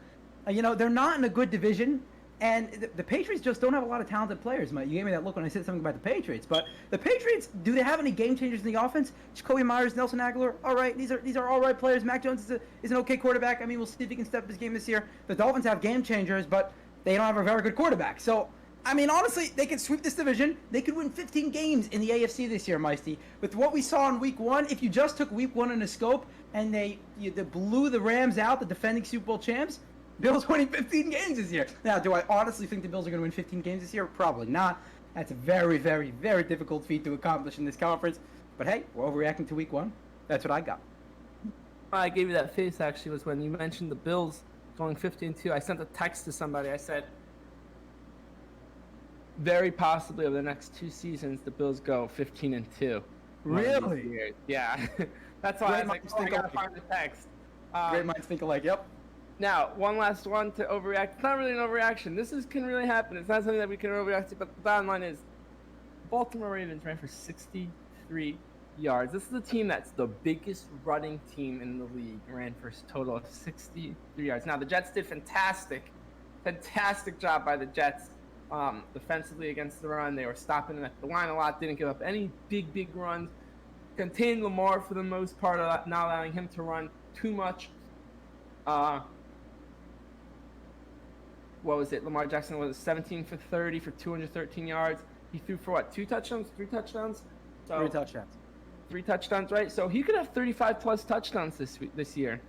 They're not in a good division. And the Patriots just don't have a lot of talented players. You gave me that look when I said something about the Patriots. But the Patriots, do they have any game changers in the offense? Jacoby Myers, Nelson Aguilar, all right. These are all right players. Mac Jones is an okay quarterback. I mean, we'll see if he can step up his game this year. The Dolphins have game changers, but they don't have a very good quarterback. So, I mean, honestly, they could sweep this division. They could win 15 games in the AFC this year, Meisty. With what we saw in Week 1, if you just took Week 1 in a scope and they blew the Rams out, the defending Super Bowl champs, Bills winning 15 games this year. Now, do I honestly think the Bills are going to win 15 games this year? Probably not. That's a very, very, very difficult feat to accomplish in this conference. But hey, we're overreacting to Week 1. That's what I got. I gave you that face, actually, was when you mentioned the Bills going 15-2. I sent a text to somebody. I said, very possibly over the next 2 seasons, the Bills go 15-2. Really? Yeah. That's why I was like, I got to find the text. Great minds think alike, yep. Now, one last one to overreact. It's not really an overreaction. This can really happen. It's not something that we can overreact to, but the bottom line is Baltimore Ravens ran for 63 yards. This is a team that's the biggest running team in the league, ran for a total of 63 yards. Now, the Jets did fantastic job by the Jets defensively against the run. They were stopping at the line a lot, didn't give up any big runs, contained Lamar for the most part, not allowing him to run too much. What was it? Lamar Jackson was 17 for 30 for 213 yards. He threw for what? 2 touchdowns? 3 touchdowns? So, 3 touchdowns. 3 touchdowns, right? So he could have 35 plus touchdowns this year.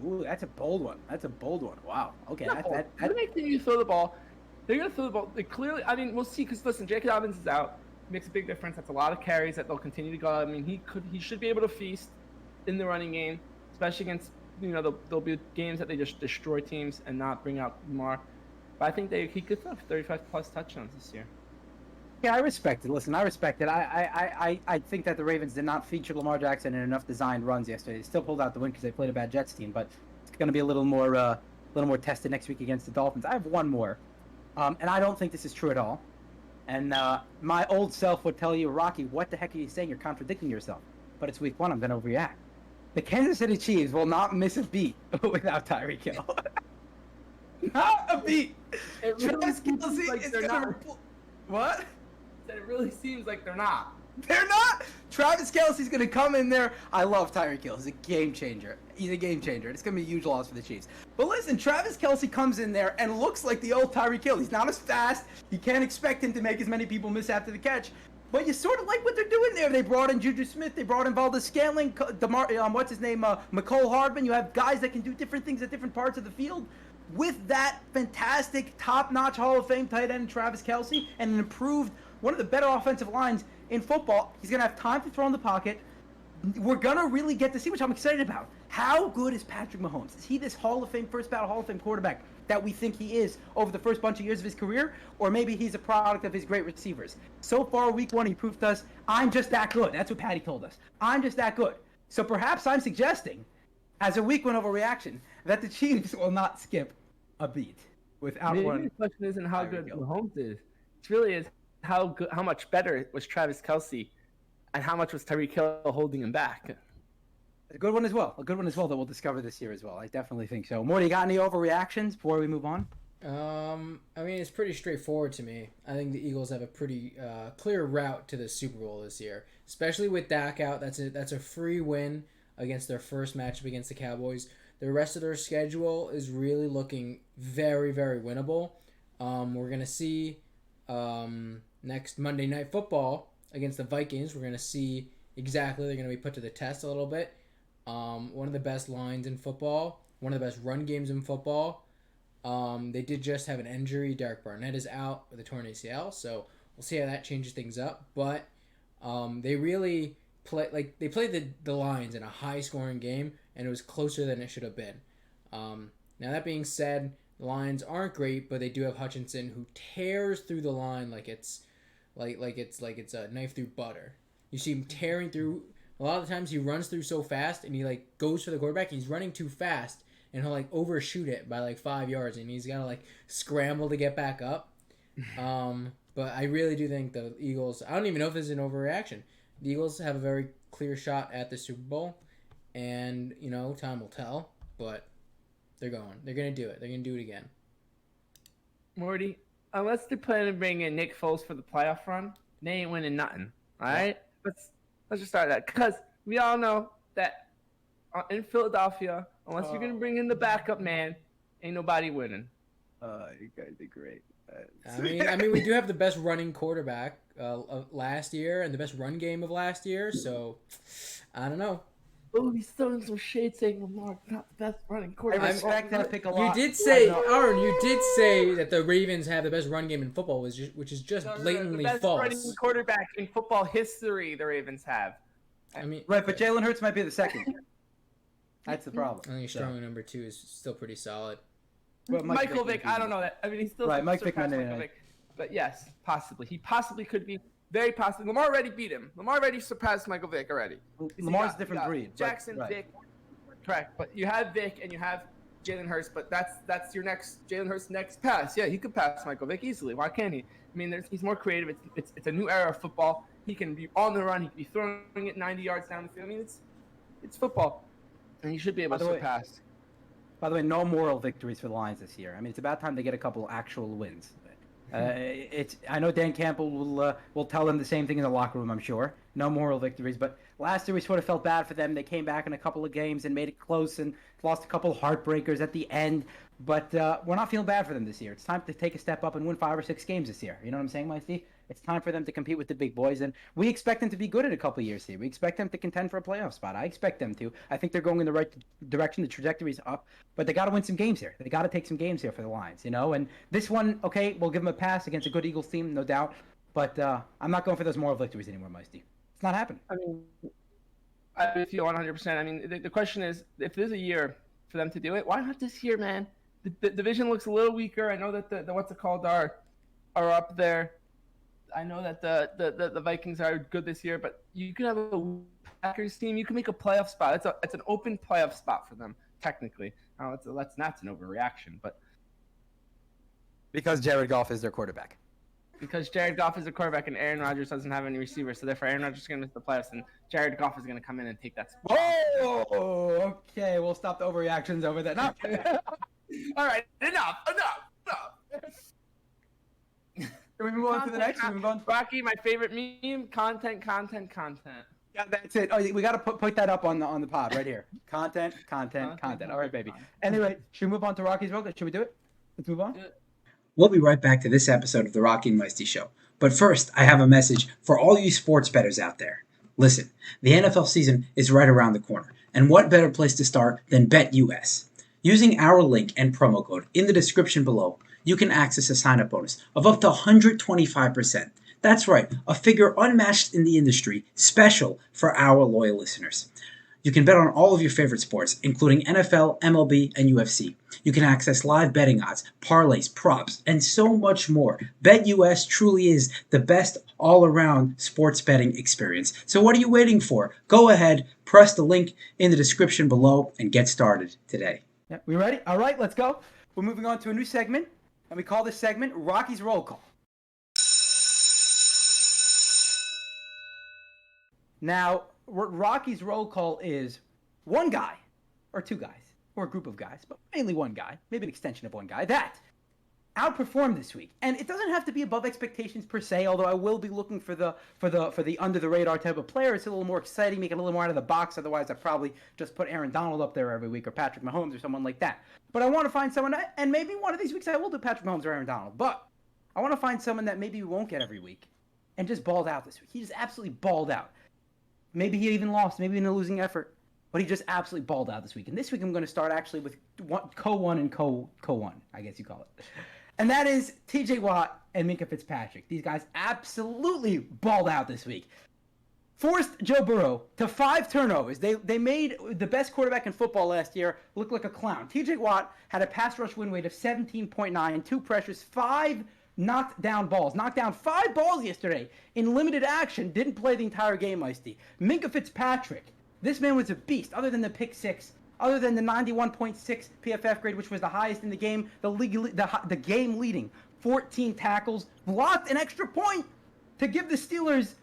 Ooh, that's a bold one. Wow. Okay. They're making you throw the ball. They're gonna throw the ball. They clearly. I mean, we'll see. Because listen, J.K. Dobbins is out. Makes a big difference. That's a lot of carries that they'll continue to go. I mean, he should be able to feast in the running game, especially against. There'll be games that they just destroy teams and not bring out Lamar. But I think he could have 35 plus touchdowns this year. Yeah, I respect it. Listen, I respect it. I think that the Ravens did not feature Lamar Jackson in enough designed runs yesterday. They still pulled out the win because they played a bad Jets team, but it's going to be a little more tested next week against the Dolphins. I have one more, and I don't think this is true at all. And my old self would tell you, Rocky, what the heck are you saying? You're contradicting yourself. But it's Week 1. I'm going to overreact. The Kansas City Chiefs will not miss a beat without Tyreek Hill. Not a beat. It really Travis seems Kelce like is they're gonna. not. What? It really seems like they're not. They're not. Travis Kelce's gonna come in there. I love Tyreek Hill. He's a game changer. He's a game changer. It's gonna be a huge loss for the Chiefs. But listen, Travis Kelce comes in there and looks like the old Tyreek Hill. He's not as fast. You can't expect him to make as many people miss after the catch. But you sort of like what they're doing there. They brought in Juju Smith. They brought in Valdez Scantling. What's his name? McCole Hardman. You have guys that can do different things at different parts of the field. With that fantastic, top-notch Hall of Fame tight end Travis Kelce and an improved, one of the better offensive lines in football, he's going to have time to throw in the pocket. We're going to really get to see, which I'm excited about. How good is Patrick Mahomes? Is he this Hall of Fame, first ballot Hall of Fame quarterback that we think he is over the first bunch of years of his career? Or maybe he's a product of his great receivers. So far, week one, he proved to us, I'm just that good. That's what Patty told us. I'm just that good. So perhaps I'm suggesting, as a week one overreaction, that the Chiefs will not skip a beat without Maybe one. the question isn't how Tyreek good Hill. Mahomes is. It really is how much better was Travis Kelce, and how much was Tyreek Hill holding him back. A good one as well. A good one as well that we'll discover this year as well. I definitely think so. Morty, you got any overreactions before we move on? I mean, it's pretty straightforward to me. I think the Eagles have a pretty clear route to the Super Bowl this year, especially with Dak out. That's a free win against their first matchup against the Cowboys. The rest of their schedule is really looking very, very winnable. We're going to see next Monday Night Football against the Vikings. We're going to see exactly they're going to be put to the test a little bit. One of the best lines in football, one of the best run games in football. They did just have an injury. Derek Barnett is out with a torn ACL, so we'll see how that changes things up. But they really they played the Lions in a high-scoring game, and it was closer than it should have been. Now that being said, the Lions aren't great, but they do have Hutchinson, who tears through the line like it's a knife through butter. You see him tearing through. A lot of the times he runs through so fast, and he goes for the quarterback. And he's running too fast, and he'll overshoot it by 5 yards, and he's gotta scramble to get back up. But I really do think the Eagles. I don't even know if this is an overreaction. The Eagles have a very clear shot at the Super Bowl, and time will tell. But they're going. They're gonna do it. They're gonna do it again. Morty, unless they're planning to bring in Nick Foles for the playoff run, they ain't winning nothing. All right, let's just start that, because we all know that in Philadelphia, unless you're gonna bring in the backup man, ain't nobody winning. You guys are great. I mean, we do have the best running quarterback of last year and the best run game of last year. So, I don't know. Oh, he's throwing some shade saying Lamar not the best running quarterback. I respect that pick a lot. You did say, Aaron, you did say that the Ravens have the best run game in football, which is just blatantly the best false. running quarterback in football history, the Ravens have. I mean, Right, but Jalen Hurts might be the second. That's the problem. I think strong number 2 is still pretty solid. Well, Michael Vick, I don't know that. I mean, he's still Right, Mike Vick surpassed might Michael not. Vick. But yes, possibly. He possibly could be. Very possibly. Lamar already beat him. Lamar already surpassed Michael Vick already. Lamar's a different breed. Jackson, right. Vick. Correct. But you have Vick and you have Jalen Hurts, but that's your next Jalen Hurts' next pass. Yeah, he could pass Michael Vick easily. Why can't he? I mean, he's more creative. It's a new era of football. He can be on the run. He can be throwing it 90 yards down the field. I mean, it's football, and he should be able to surpass. By the way, no moral victories for the Lions this year. I mean, it's about time they get a couple actual wins. I know Dan Campbell will tell them the same thing in the locker room, I'm sure. No moral victories, but last year we sort of felt bad for them. They came back in a couple of games and made it close and lost a couple of heartbreakers at the end. But we're not feeling bad for them this year. It's time to take a step up and win 5 or 6 games this year. You know what I'm saying, Mike Steve? It's time for them to compete with the big boys, and we expect them to be good in a couple of years here. We expect them to contend for a playoff spot. I expect them to. I think they're going in the right direction. The trajectory's up, but they got to win some games here. They got to take some games here for the Lions, And this one, okay, we'll give them a pass against a good Eagles team, no doubt. But I'm not going for those moral victories anymore, Mike Steve. It's not happening. I mean, I feel 100%. I mean, the question is, if there's a year for them to do it, why not this year, man? The division looks a little weaker. I know that the what's it called are up there. I know that the Vikings are good this year, but you could have a Packers team. You can make a playoff spot. It's an open playoff spot for them, technically. Now, that's an overreaction, but Because Jared Goff is their quarterback. because Jared Goff is a quarterback and Aaron Rodgers doesn't have any receivers. So therefore, Aaron Rodgers is going to miss the playoffs, and Jared Goff is going to come in and take that spot. Oh, okay. We'll stop the overreactions over there. No. All right, enough. Can we move on to the next? Can we move on? Rocky, my favorite meme: content. Yeah, that's it. Oh, we got to put that up on the pod right here. Content. All right, baby. Anyway, should we move on to Rocky's Roll? Should we do it? Let's move on. We'll be right back to this episode of the Rocky and Meisty Show. But first, I have a message for all you sports bettors out there. Listen, the NFL season is right around the corner, and what better place to start than BetUS? Using our link and promo code in the description below, you can access a sign-up bonus of up to 125%. That's right, a figure unmatched in the industry, special for our loyal listeners. You can bet on all of your favorite sports, including NFL, MLB, and UFC. You can access live betting odds, parlays, props, and so much more. BetUS truly is the best all-around sports betting experience. So what are you waiting for? Go ahead, press the link in the description below, and get started today. Yeah, we ready? All right, let's go. We're moving on to a new segment, and we call this segment Rocky's Roll Call. Now, what Rocky's Roll Call is one guy, or two guys, or a group of guys, but mainly one guy, maybe an extension of one guy, that outperformed this week. And it doesn't have to be above expectations per se, although I will be looking for the under the radar type of player. It's a little more exciting, make it a little more out of the box. Otherwise, I'd probably just put Aaron Donald up there every week, or Patrick Mahomes, or someone like that. But I want to find someone, and maybe one of these weeks I will do Patrick Mahomes or Aaron Donald. But I want to find someone that maybe we won't get every week, and just balled out this week. He just absolutely balled out. Maybe he even lost, maybe in a losing effort, but he just absolutely balled out this week. And this week I'm going to start actually with co-1 and co-1, I guess you call it. And that is TJ Watt and Minkah Fitzpatrick. These guys absolutely balled out this week. Forced Joe Burrow to 5 turnovers. They made the best quarterback in football last year look like a clown. TJ Watt had a pass rush win rate of 17.9, 2 pressures, 5 knocked down 5 balls yesterday in limited action. Didn't play the entire game, Ice-T. Minkah Fitzpatrick, this man was a beast. Other than the pick 6, other than the 91.6 PFF grade, which was the highest in the game, the game leading 14 tackles, blocked an extra point to give the Steelers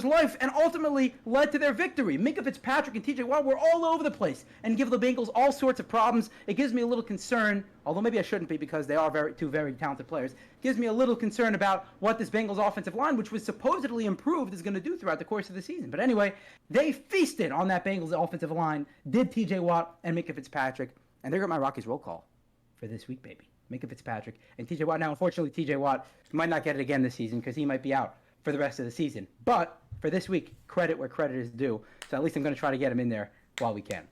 life, and ultimately led to their victory. Minkah Fitzpatrick and TJ Watt were all over the place and give the Bengals all sorts of problems. It gives me a little concern, although maybe I shouldn't be because they are two very talented players. It gives me a little concern about what this Bengals offensive line, which was supposedly improved, is going to do throughout the course of the season. But anyway, they feasted on that Bengals offensive line, did TJ Watt and Minkah Fitzpatrick, and they got my Rockies roll call for this week, baby. Minkah Fitzpatrick and TJ Watt. Now, unfortunately, TJ Watt might not get it again this season because he might be out for the rest of the season. But for this week, credit where credit is due. So at least I'm going to try to get him in there while we can.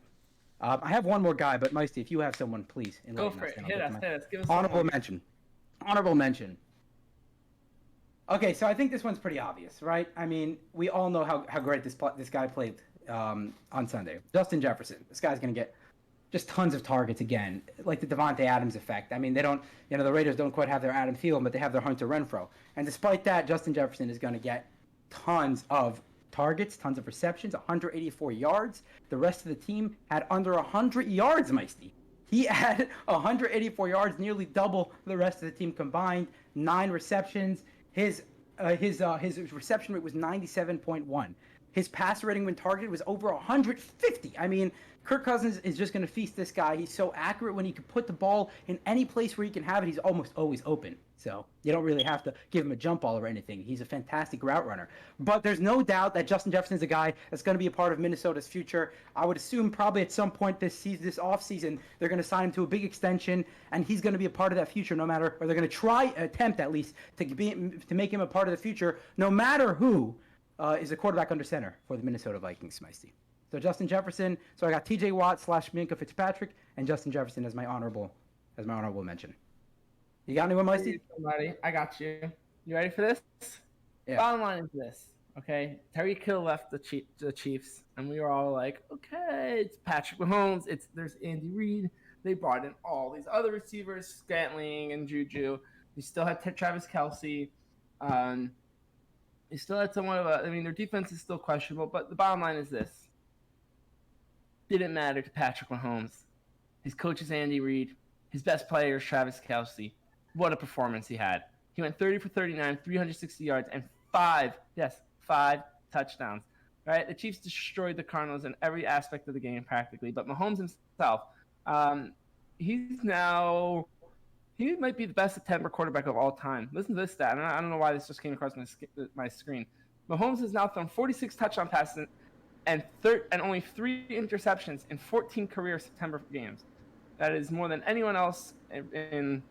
I have one more guy, but Meisty, if you have someone, please. Go for it. Hit us. Give us honorable mention. Honorable mention. Okay, so I think this one's pretty obvious, right? I mean, we all know how great this guy played on Sunday. Justin Jefferson. This guy's going to get just tons of targets again, like the Devontae Adams effect. I mean, they don't, the Raiders don't quite have their Adam Thielen, but they have their Hunter Renfrow. And despite that, Justin Jefferson is going to get tons of targets, tons of receptions, 184 yards. The rest of the team had under 100 yards, Meisty. He had 184 yards, nearly double the rest of the team combined. 9 receptions. His reception rate was 97.1. His passer rating when targeted was over 150. I mean, Kirk Cousins is just going to feast this guy. He's so accurate when he can put the ball in any place where he can have it. He's almost always open. So you don't really have to give him a jump ball or anything. He's a fantastic route runner. But there's no doubt that Justin Jefferson is a guy that's going to be a part of Minnesota's future. I would assume probably at some point this offseason, they're going to sign him to a big extension, and he's going to be a part of that future no matter, or they're going to attempt at least to make him a part of the future no matter who is a quarterback under center for the Minnesota Vikings, Meisty. So Justin Jefferson. So I got TJ Watt / Minkah Fitzpatrick and Justin Jefferson as my honorable mention. You got anyone, Meisty? I got you. You ready for this? Yeah. Bottom line is this, okay? Tyreek Hill left the Chiefs, and we were all like, okay, it's Patrick Mahomes. There's Andy Reid. They brought in all these other receivers, Scantling and Juju. We still had Travis Kelce. They still had somewhat of their defense is still questionable, but the bottom line is this. Didn't matter to Patrick Mahomes. His coach is Andy Reid. His best player is Travis Kelce. What a performance he had. He went 30 for 39, 360 yards, and five touchdowns. Right? The Chiefs destroyed the Cardinals in every aspect of the game practically. But Mahomes himself, he might be the best September quarterback of all time. Listen to this stat. I don't know why this just came across my screen. Mahomes has now thrown 46 touchdown passes and only 3 interceptions in 14 career September games. That is more than anyone else in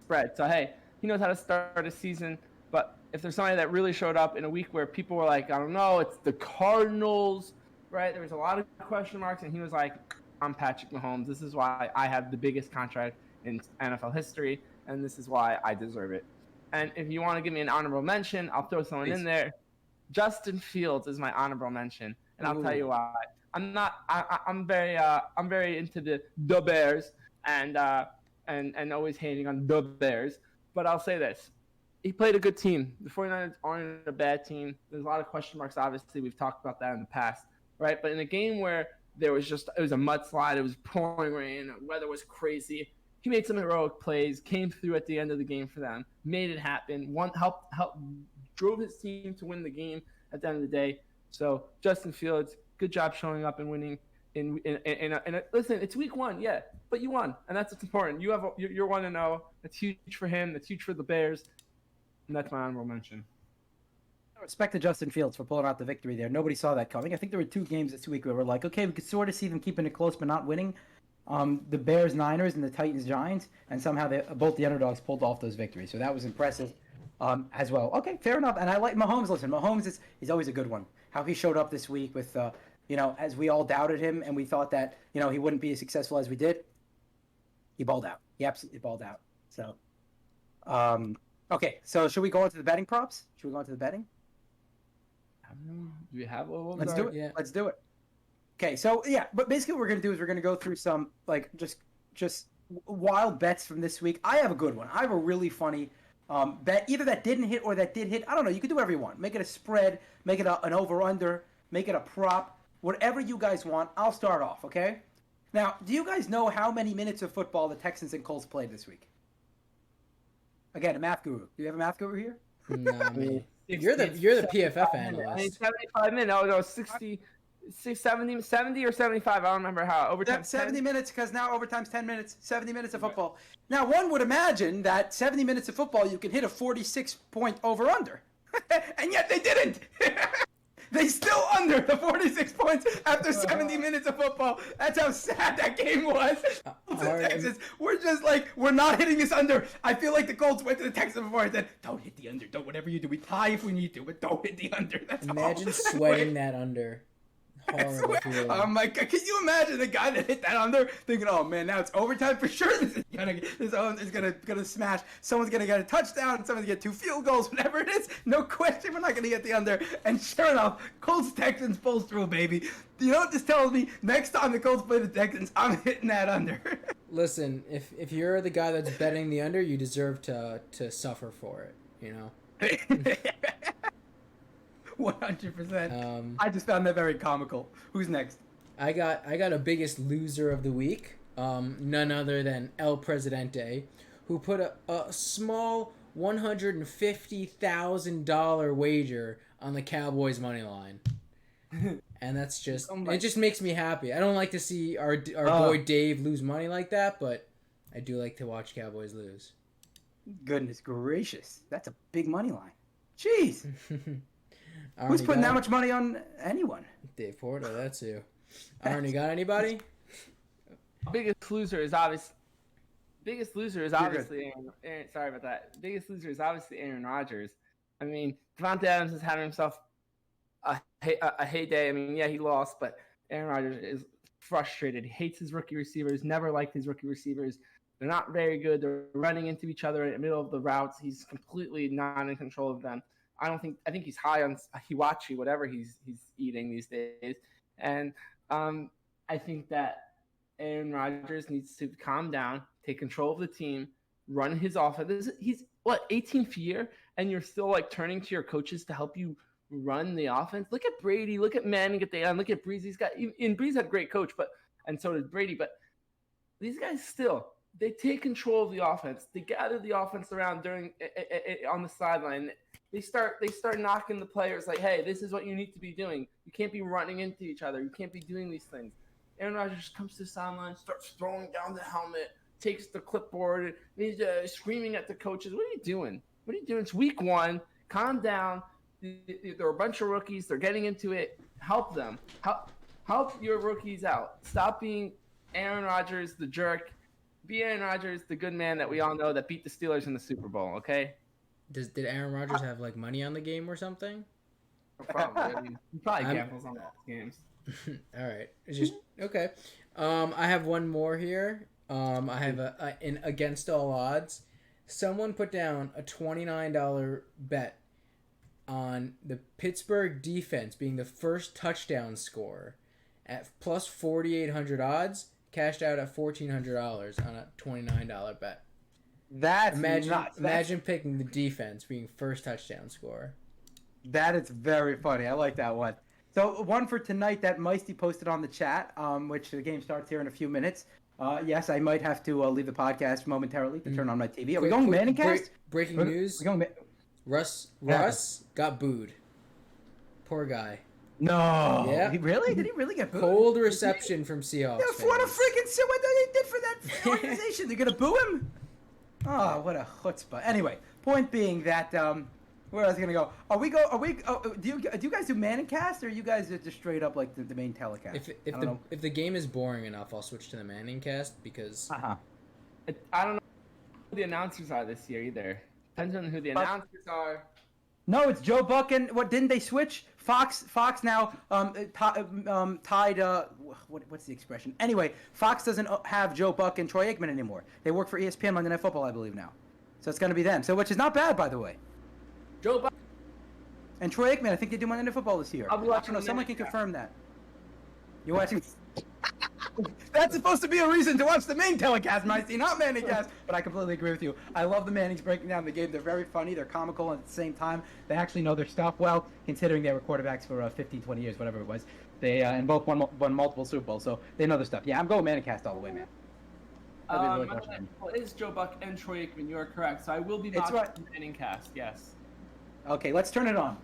spread. So, hey, he knows how to start a season. But if there's somebody that really showed up in a week where people were like, I don't know, it's the Cardinals, right? There was a lot of question marks, and he was like, I'm Patrick Mahomes. This is why I have the biggest contract in NFL history, and this is why I deserve it. And if you want to give me an honorable mention, I'll throw someone in there. Justin Fields is my honorable mention, and I'll tell you why. I'm very into the Bears and always hating on the Bears. But I'll say this. He played a good team. The 49ers aren't a bad team. There's a lot of question marks, obviously. We've talked about that in the past, right? But in a game where it was a mudslide, it was pouring rain, the weather was crazy, he made some heroic plays, came through at the end of the game for them, made it happen, helped drove his team to win the game at the end of the day. So Justin Fields, good job showing up and winning. Listen, it's week 1, yeah, but you won, and that's what's important. You're 1-0. That's huge for him. That's huge for the Bears. And that's my honorable mention. Respect to Justin Fields for pulling out the victory there. Nobody saw that coming. I think there were 2 games this week where we're like, okay, we could sort of see them keeping it close but not winning. The Bears, Niners, and the Titans, Giants, and somehow both the underdogs pulled off those victories. So that was impressive as well. Okay, fair enough. And I like Mahomes. Listen, Mahomes is always a good one. How he showed up this week with, as we all doubted him and we thought that, he wouldn't be as successful as we did. He balled out. He absolutely balled out. So, okay, so should we go on to the betting props? Should we go on to the betting? Do we have one? Let's do it. Yeah. Let's do it. Okay, so yeah, but basically what we're gonna do is we're gonna go through some just wild bets from this week. I have a good one. I have a really funny bet, either that didn't hit or that did hit. I don't know. You can do whatever you want. Make it a spread. Make it an over/under. Make it a prop. Whatever you guys want. I'll start off. Okay. Now, do you guys know how many minutes of football the Texans and Colts played this week? Again, a math guru. Do you have a math guru here? No, man. You're the PFF analyst. 75 minutes. No, 60, 70 or 75. I don't remember how. Overtime. 70 minutes, because now overtime's 10 minutes. 70 minutes of football. Now, one would imagine that 70 minutes of football, you can hit a 46-point over/under. And yet they didn't. They still under the 46 points after 70 minutes of football. That's how sad that game was. Texas, we're just like, we're not hitting this under. I feel like the Colts went to the Texans before and said, don't hit the under. Don't, whatever you do. We tie if we need to, but don't hit the under. That's Imagine sweating that under. Horrible feeling. Oh my God, can you imagine the guy that hit that under thinking, oh man, now it's overtime for sure. This is gonna smash. Someone's gonna get a touchdown. Someone's gonna get 2 field goals. Whatever it is, no question, we're not gonna get the under. And sure enough, Colts Texans pulls through, baby. You know what this tells me? Next time the Colts play the Texans, I'm hitting that under. Listen, if you're the guy that's betting the under, you deserve to suffer for it. You know. 100%. I just found that very comical. Who's next? I got a biggest loser of the week. None other than El Presidente, who put a small $150,000 wager on the Cowboys money line. And that's just it just makes me happy. I don't like to see our boy Dave lose money like that, but I do like to watch Cowboys lose. Goodness gracious. That's a big money line. Jeez. Who's putting that much money on anyone? Dave Porter, that's who. Arnie, got anybody? Biggest loser is obviously Aaron, sorry about that. Biggest loser is obviously Aaron Rodgers. I mean, Devontae Adams has had himself a heyday. I mean, yeah, he lost, but Aaron Rodgers is frustrated. He hates his rookie receivers, never liked his rookie receivers. They're not very good. They're running into each other in the middle of the routes. He's completely not in control of them. I think he's high on hiwachi, whatever he's eating these days. And I think that Aaron Rodgers needs to calm down, take control of the team, run his offense. He's 18th year, and you're still like turning to your coaches to help you run the offense. Look at Brady, look at Manning at the end, look at Breeze. And Breeze had a great coach, and so did Brady. But these guys still, they take control of the offense. They gather the offense around on the sideline. They start knocking the players like, hey, this is what you need to be doing. You can't be running into each other. You can't be doing these things. Aaron Rodgers comes to the sideline, starts throwing down the helmet, takes the clipboard, and he's screaming at the coaches. What are you doing? What are you doing? It's week 1. Calm down. There are a bunch of rookies. They're getting into it. Help them. Help your rookies out. Stop being Aaron Rodgers, the jerk. Be Aaron Rodgers, the good man that we all know that beat the Steelers in the Super Bowl, okay? Did Aaron Rodgers have like money on the game or something? Probably. I mean, he probably gambles on all the games. All right. It's just okay. I have one more here. I have an against all odds. Someone put down a $29 bet on the Pittsburgh defense being the first touchdown scorer at plus 4,800 odds. Cashed out at $1,400 on a $29 bet. That's nuts. Imagine picking the defense being first touchdown scorer. That is very funny. I like that one. So one for tonight that Meisty posted on the chat, which the game starts here in a few minutes. Yes, I might have to leave the podcast momentarily to turn on my TV. Are we going Manningcast? Breaking news. Russ got booed. Poor guy. No. Yeah. Really? Did he really get booed? Cold reception from Seahawks. Yeah, what a freaking shit! What they did for that organization? They're gonna boo him? Oh, what a chutzpah. Anyway, point being that where I was gonna go? Do you guys do Manningcast or you guys are just straight up like the main telecast? If the game is boring enough, I'll switch to the Manningcast because I don't know who the announcers are this year either. Depends on who the announcers are. No, it's Joe Buck and what? Didn't they switch? Fox now tied. What's the expression? Anyway, Fox doesn't have Joe Buck and Troy Aikman anymore. They work for ESPN Monday Night Football, I believe now. So it's going to be them. So which is not bad, by the way. Joe Buck and Troy Aikman. I think they do Monday Night Football this year. I'll be watching. Someone can confirm that. You're watching. That's supposed to be a reason to watch the main telecast, Meisty, not Manningcast. But I completely agree with you. I love the Mannings breaking down the game. They're very funny. They're comical, and at the same time, they actually know their stuff well, considering they were quarterbacks for 15, 20 years, whatever it was. They and both won multiple Super Bowls, so they know their stuff. Yeah, I'm going Manningcast all the way, man. Well, it is Joe Buck and Troy Aikman. You are correct. So I will be watching the Manningcast. Yes. Okay, let's turn it on.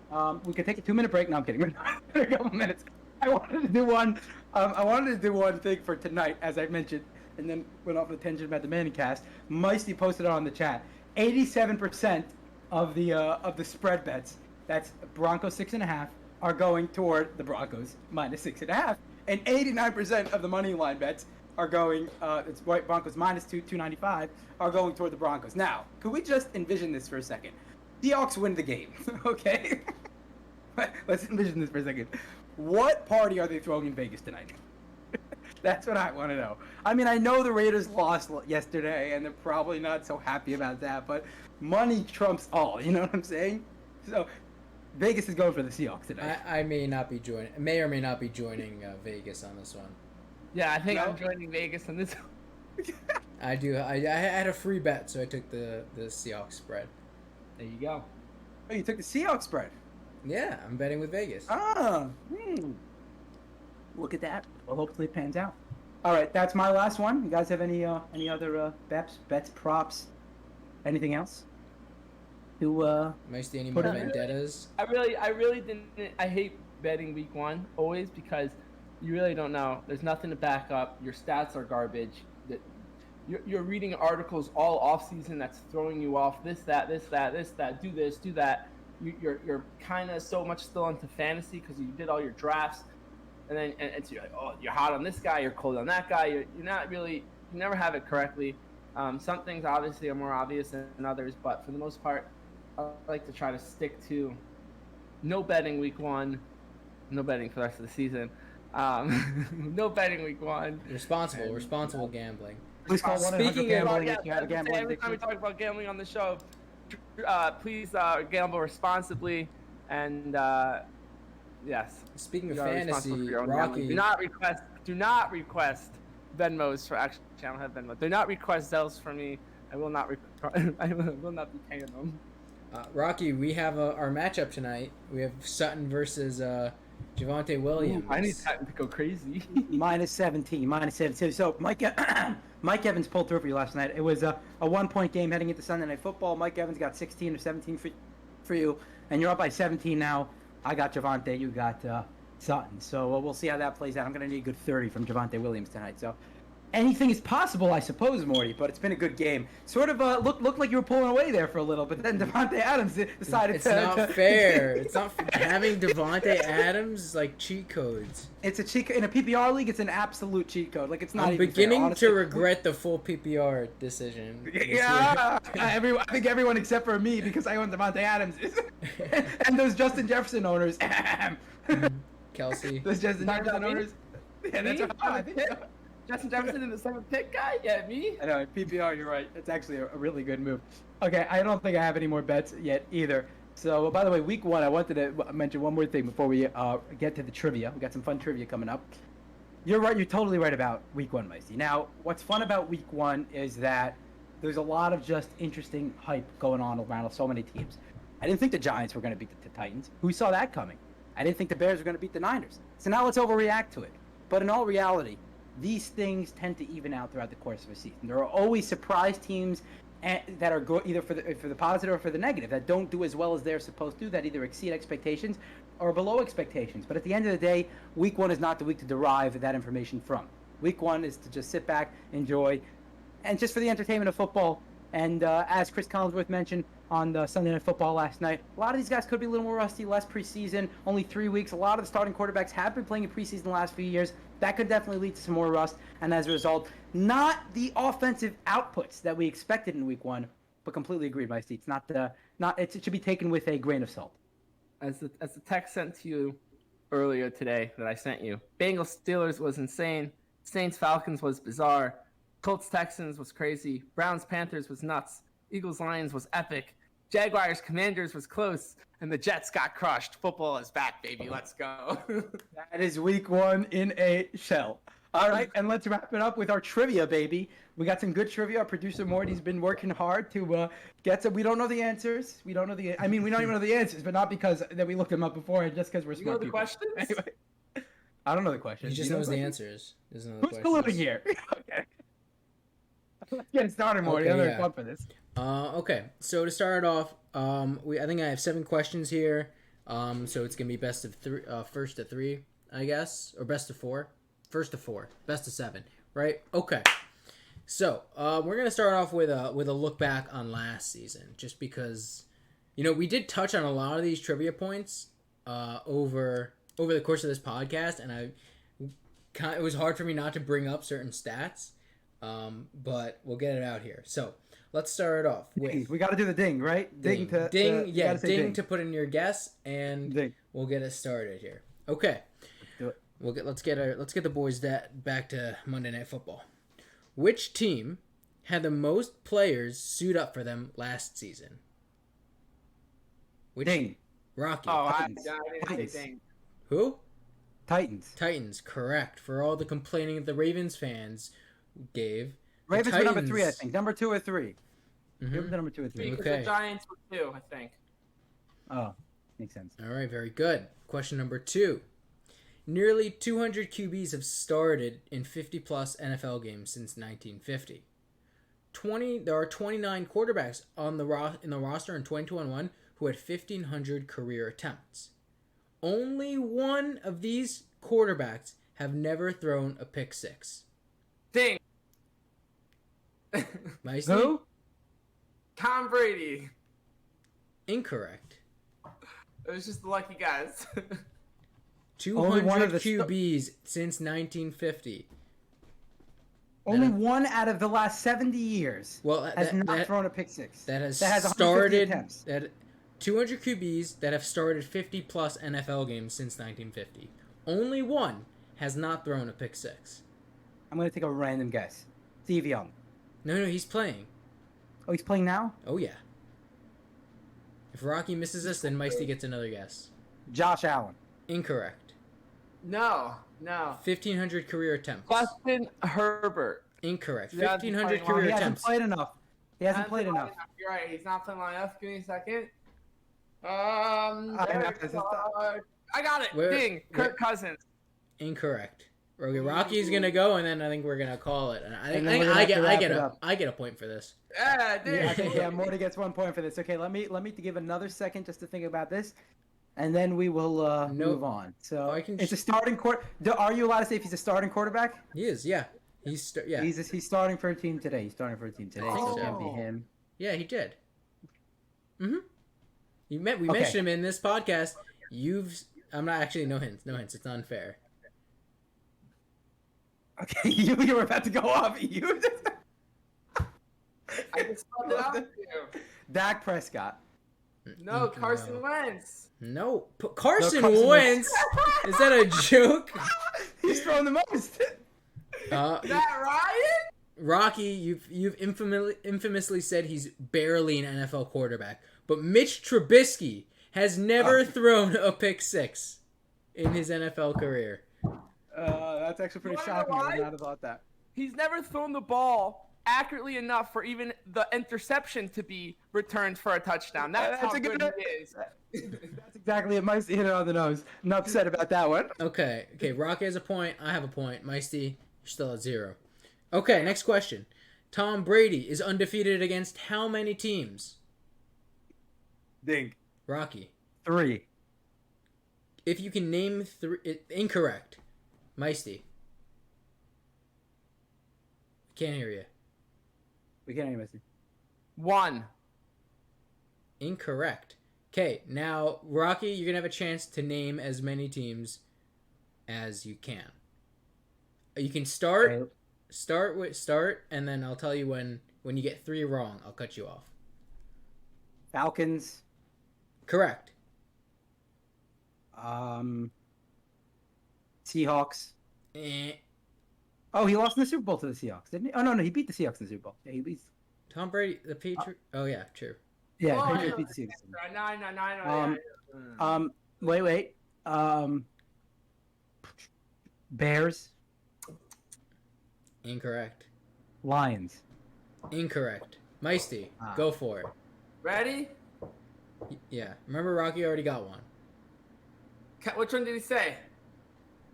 We could take a 2-minute break. No, I'm kidding. A couple minutes. I wanted to do one. I wanted to do one thing for tonight, as I mentioned, and then went off on a tangent about the Manningcast. Meisty posted it on the chat. 87% of the spread bets, that's Broncos 6.5, are going toward the Broncos minus 6.5, and 89% of the money line bets are going. It's Broncos minus 295 are going toward the Broncos. Now, could we just envision this for a second? Seahawks win the game, okay? Let's envision this for a second. What party are they throwing in Vegas tonight? That's what I want to know. I mean, I know the Raiders lost yesterday, and they're probably not so happy about that, but money trumps all, you know what I'm saying? So, Vegas is going for the Seahawks tonight. I may or may not be joining Vegas on this one. Yeah, I think I'm joining Vegas on this one. I do. I had a free bet, so I took the Seahawks spread. There you go. Oh, you took the Seahawks spread? Yeah, I'm betting with Vegas. Look at that. Well, hopefully it pans out. All right, that's my last one. You guys have any other bets, props, anything else? Meisty, any more vendettas? I really didn't. I hate betting week 1 always because you really don't know. There's nothing to back up. Your stats are garbage. You're reading articles all off season that's throwing you off. This, that. Do this, do that. You're kind of so much still into fantasy because you did all your drafts, and then you're like, oh, you're hot on this guy, you're cold on that guy. You're not really, you never have it correctly. Some things obviously are more obvious than others, but for the most part, I like to try to stick to no betting week 1, no betting for the rest of the season. No betting week 1. Responsible gambling. Please call 1-800-GAMBLING if you had a gambling every time we talk about gambling on the show, please gamble responsibly, and yes. Speaking of fantasy, Rocky, do not request Venmos for actually. I don't have Venmo. Do not request Zelles for me. I will not. I will not be paying them. Rocky, we have our matchup tonight. We have Sutton versus Javonte Williams. I need Titan to go crazy. minus 17. So Mike Evans pulled through for you last night. It was a 1-point game heading into Sunday Night Football. Mike Evans got 16 or 17 for you, and you're up by 17 now. I got Javonte. You got Sutton. So we'll see how that plays out. I'm going to need a good 30 from Javonte Williams tonight. So anything is possible, I suppose, Morty, but it's been a good game. Sort of looked like you were pulling away there for a little, but then Devontae Adams decided It's not fair. It's not having Devontae Adams is like cheat codes. It's a cheat in a PPR league. It's an absolute cheat code. Like it's not. I'm even beginning fair, honestly. to regret the full PPR decision. this year. Yeah, I think everyone except for me because I own Devontae Adams and those Justin Jefferson owners. Kelsey. Those Justin Talking Jefferson about me? owners. Yeah, that's Me? right. I think so. Justin Jefferson in the 7th pick guy? Yeah, me? I know, PPR, you're right. It's actually a really good move. Okay, I don't think I have any more bets yet either. So, by the way, week 1, I wanted to mention one more thing before we get to the trivia. We got some fun trivia coming up. You're right. You're totally right about week 1, Meisty. Now, what's fun about week 1 is that there's a lot of just interesting hype going on around so many teams. I didn't think the Giants were going to beat the Titans. Who saw that coming? I didn't think the Bears were going to beat the Niners. So now let's overreact to it. But in all reality, these things tend to even out throughout the course of a season. There are always surprise teams that are either for the positive or for the negative, that don't do as well as they're supposed to, that either exceed expectations or below expectations. But at the end of the day, week 1 is not the week to derive that information from. Week 1 is to just sit back, enjoy, and just for the entertainment of football. And as Chris Collinsworth mentioned on the Sunday Night Football last night, a lot of these guys could be a little more rusty, less preseason, only 3 weeks. A lot of the starting quarterbacks have been playing in preseason the last few years. That could definitely lead to some more rust, and as a result, not the offensive outputs that we expected in week 1, but completely agreed, Mike. It's it should be taken with a grain of salt. As the text sent to you earlier today that I sent you, Bengals Steelers was insane. Saints Falcons was bizarre. Colts Texans was crazy. Browns Panthers was nuts. Eagles Lions was epic. Jaguars Commanders was close, and the Jets got crushed. Football is back, baby. Let's go. That is week 1 in a shell. All right, and let's wrap it up with our trivia, baby. We got some good trivia. Our producer Morty's been working hard to get some. We don't know the answers. We don't even know the answers, but not because that we looked them up before, just because we're You smart know the people. questions? Anyway, I don't know the questions. He just You know knows the questions? answers. Doesn't know the Who's questions. colluding here? Okay. Let's get started, Morty. Okay, I'm very yeah. fun for this. Okay, so to start off, I think I have 7 questions here. So it's gonna be best of 3, first to 3, I guess, or best of 4, first to 4, best of 7, right? Okay. So we're gonna start off with a look back on last season, just because, we did touch on a lot of these trivia points over the course of this podcast, and it was hard for me not to bring up certain stats. But we'll get it out here. So let's start off with We got to do the ding, right? ding to put in your guess, and Ding. we'll get it started here. Okay, do it. let's get the boys back to Monday Night Football. Which team had the most players suit up for them last season? Which Ding. Rocky? Oh, I Titans. didn't Titans. say dang. Who? Titans. Correct. For all the complaining that the Ravens fans gave. the Ravens were number 3, I Titans- think. Number 2 or 3. Mhm. Ravens were number 2 or 3. Because Okay. the Giants were 2, I think. Oh, makes sense. All right, very good. Question number 2. Nearly 200 QBs have started in 50-plus NFL games since 1950. There are 29 quarterbacks in the roster in 2021 who had 1,500 career attempts. Only one of these quarterbacks have never thrown a pick six. Ding. Nice. Who? Tom Brady. Incorrect. It was just the lucky guys. 200 one of the QBs since 1950. Only one out of the last 70 years Well, has not thrown a pick six. that has 150 started attempts. that 200 QBs that have started 50 plus NFL games since 1950. Only one has not thrown a pick six. I'm going to take a random guess. Steve Young. No, he's playing. Oh, he's playing now? Oh yeah. If Rocky misses this, then Meisty gets another guess. Josh Allen. Incorrect. No. 1,500 career attempts. Justin Herbert. Incorrect. Yeah, 1,500 he career He hasn't attempts. played enough. He hasn't Not played enough. You're right. He's not playing long enough. Give me a second. know, Derek this is Carr. I got it. Wait, Ding. wait. Kirk Cousins. Incorrect. Okay, Rocky's gonna go, and then I think we're gonna call it. And And then we're gonna have to wrap it up. I get a point for this. Yeah, ding. Yeah, I think Morty gets 1 point for this. Okay, let me give another second just to think about this, and then we will move on. So I can it's a starting Are you allowed to say if he's a starting quarterback? He is, yeah. He's starting for a team today. He's starting for a team today, so it can't be Oh. him. Yeah, he did. We Okay. mentioned him in this podcast. I'm not actually no hints. It's unfair. Okay, you were about to go off. You I just spelled it out to you. Dak Prescott. No, Carson Wentz. No, Carson Carson Wentz. Is that a joke? He's throwing the most. Is that Ryan? Rocky, you've infamously said he's barely an NFL quarterback, but Mitch Trubisky has never thrown a pick six in his NFL career. That's actually pretty You wanna shocking. know I would why? not have thought that. He's never thrown the ball accurately enough for even the interception to be returned for a touchdown. That's how a good good- he is. That's exactly it. Meisty hit it on the nose. I'm upset about that one. Okay, Rocky has a point. I have a point. Meisty, you're still at 0. Okay, next question. Tom Brady is undefeated against how many teams? Ding. Rocky. 3. If you can name 3... Incorrect. Meisty. Can't hear you. We can't even see. 1. Incorrect. Okay, now, Rocky, you're going to have a chance to name as many teams as you can. You can start, and then I'll tell you when you get 3 wrong, I'll cut you off. Falcons. Correct. Seahawks. Eh. Oh, he lost in the Super Bowl to the Seahawks, didn't he? Oh, no, he beat the Seahawks in the Super Bowl. Yeah, he beats. Tom Brady, the Patriot. Oh, yeah, true. Yeah, Oh, Patriots yeah. beat the Seahawks. No. Wait. Bears. Incorrect. Lions. Incorrect. Meisty, go for it. Ready? Yeah. Remember, Rocky already got one. Which one did he say?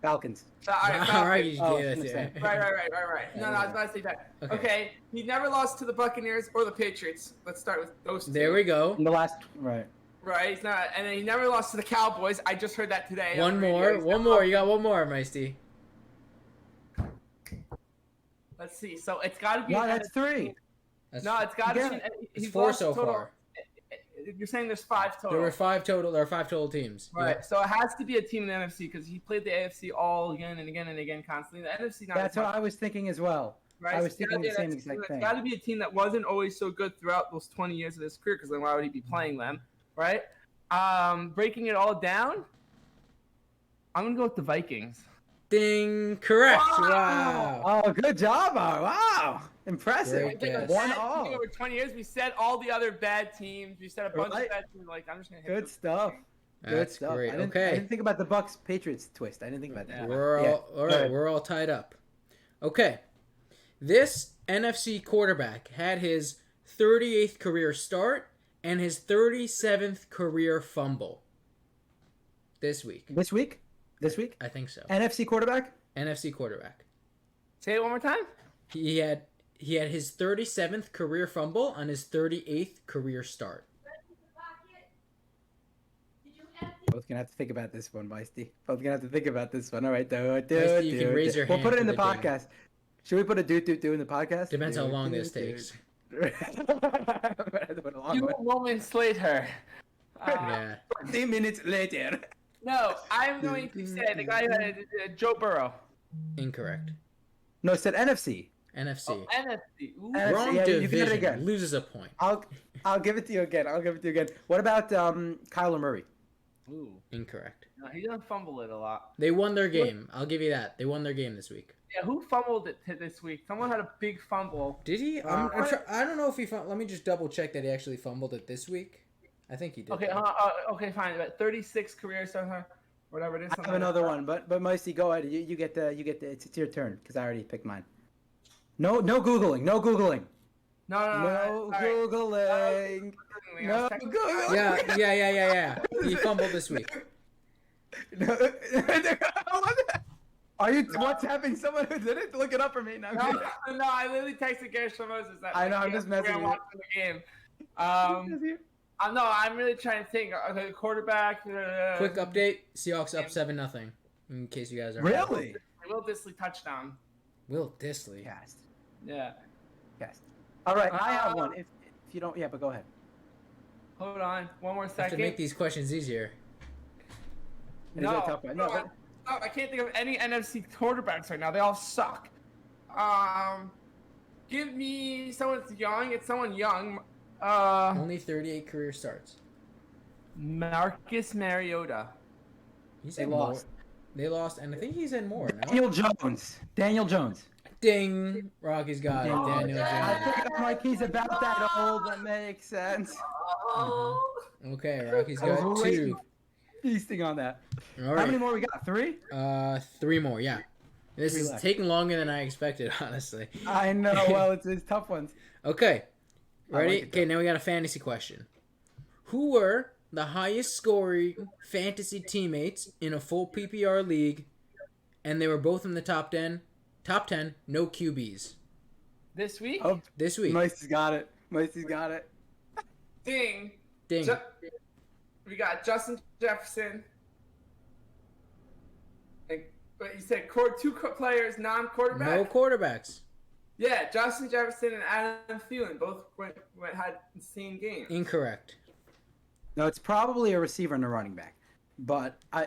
Falcons. All right, All Falcons. right, you Oh, gave it I was to gonna him. Right. No, I was about to say that. Okay. Okay, he never lost to the Buccaneers or the Patriots. Let's start with those two. There we go. In the last, right. Right, he's not, and then he never lost to the Cowboys. I just heard that today. on One the radio. more. He's One never more. You got one more, Meisty. Let's see. So it's got to be. No, an that's NFC 3. No, it's got to Yeah. be. It's He's 4 lost so total. far. You're saying there's 5 total. There were 5 total. There are 5 total teams. Right. Yep. So it has to be a team in the NFC because he played the AFC all again and again and again constantly. The NFC not. That's as what much, I was thinking as well. right? I was So it's thinking gotta the be same that- exact It's thing. got to be a team that wasn't always so good throughout those 20 years of his career because then why would he be playing them, right? Breaking it all down, I'm gonna go with the Vikings. Ding. Correct. Wow. Wow. Oh, good job, Art. Wow. Impressive. Great guess. One I all. think over 20 years, we said all the other bad teams. We said a bunch Right. of bad teams. Like I'm just gonna hit Good them. stuff. Good That's stuff. great. I didn't Okay. think about the Bucks Patriots twist. I didn't think about that. We're all Yeah. all right. We're all tied up. Okay. This NFC quarterback had his 38th career start and his 37th career fumble this week. This week? This week? I think so. NFC quarterback? NFC quarterback. Say it one more time. He had his 37th career fumble on his 38th career start. Both gonna have to think about this one, Meisty. Both gonna have to think about this one. All right, Meisty, you can raise your We'll put hand it in for the the ding. podcast. Should we put a do in the podcast? Depends how long this takes. You moments later. Yeah. 20 minutes later. No, I'm going to say the guy who had Joe Burrow. Incorrect. No, it said NFC. NFC. Oh, NFC. Ooh. NFC. Wrong yeah, you can get it division. again. Loses a point. I'll give it to you again. What about Kyler Murray? Ooh. Incorrect. No, he doesn't fumble it a lot. They won their game. I'll give you that. They won their game this week. Yeah, who fumbled it this week? Someone had a big fumble. Did he? I don't know if he. Let me just double check that he actually fumbled it this week. I think he did. Okay, okay, fine. About 36 careers, whatever it is. I have another one, but Meisty, go ahead. You get the it's your turn because I already picked mine. No googling. No, No sorry. googling. I No was texting- googling. Yeah. He fumbled this week. Are you WhatsApping someone who did it? Look it up for me. No, No, I literally texted Gareth Moses that I know, I'm just messing with you. watching the game. I'm really trying to think. Okay, quarterback. Quick update: Seahawks up 7-0. In case you guys are Really? Will Disley touchdown. Will Disley. Cast. Yeah. Cast. All right, I have one. If you don't, yeah, but go ahead. Hold on, one more I have second. to make these questions easier. It is a tough one. No, but I can't think of any NFC quarterbacks right now. They all suck. Give me someone young. It's someone young. Only 38 career starts. Marcus Mariota. He's They in lost. more. They lost, and I think he's in more now. Daniel Jones. Daniel Jones. Ding! Rocky's got it. Daniel I Jones. think I'm like he's about that old. That makes sense. Okay, Rocky's I was got waiting, 2. feasting on that. All How many right. more we got? 3? 3 more. Yeah. This Three is left. taking longer than I expected, honestly. I know. Well, it's tough ones. Okay. I like Ready? it, Okay, now we got a fantasy question. Who were the highest scoring fantasy teammates in a full PPR league, and they were both in the top 10? Top 10, no QBs. This week? Oh, This week. Meisty's got it. Meisty's got it. Ding. Ding. We got Justin Jefferson. And but you said two players, non-quarterback. No quarterbacks. Yeah, Justin Jefferson and Adam Thielen both had insane games. Incorrect. No, it's probably a receiver and a running back. But I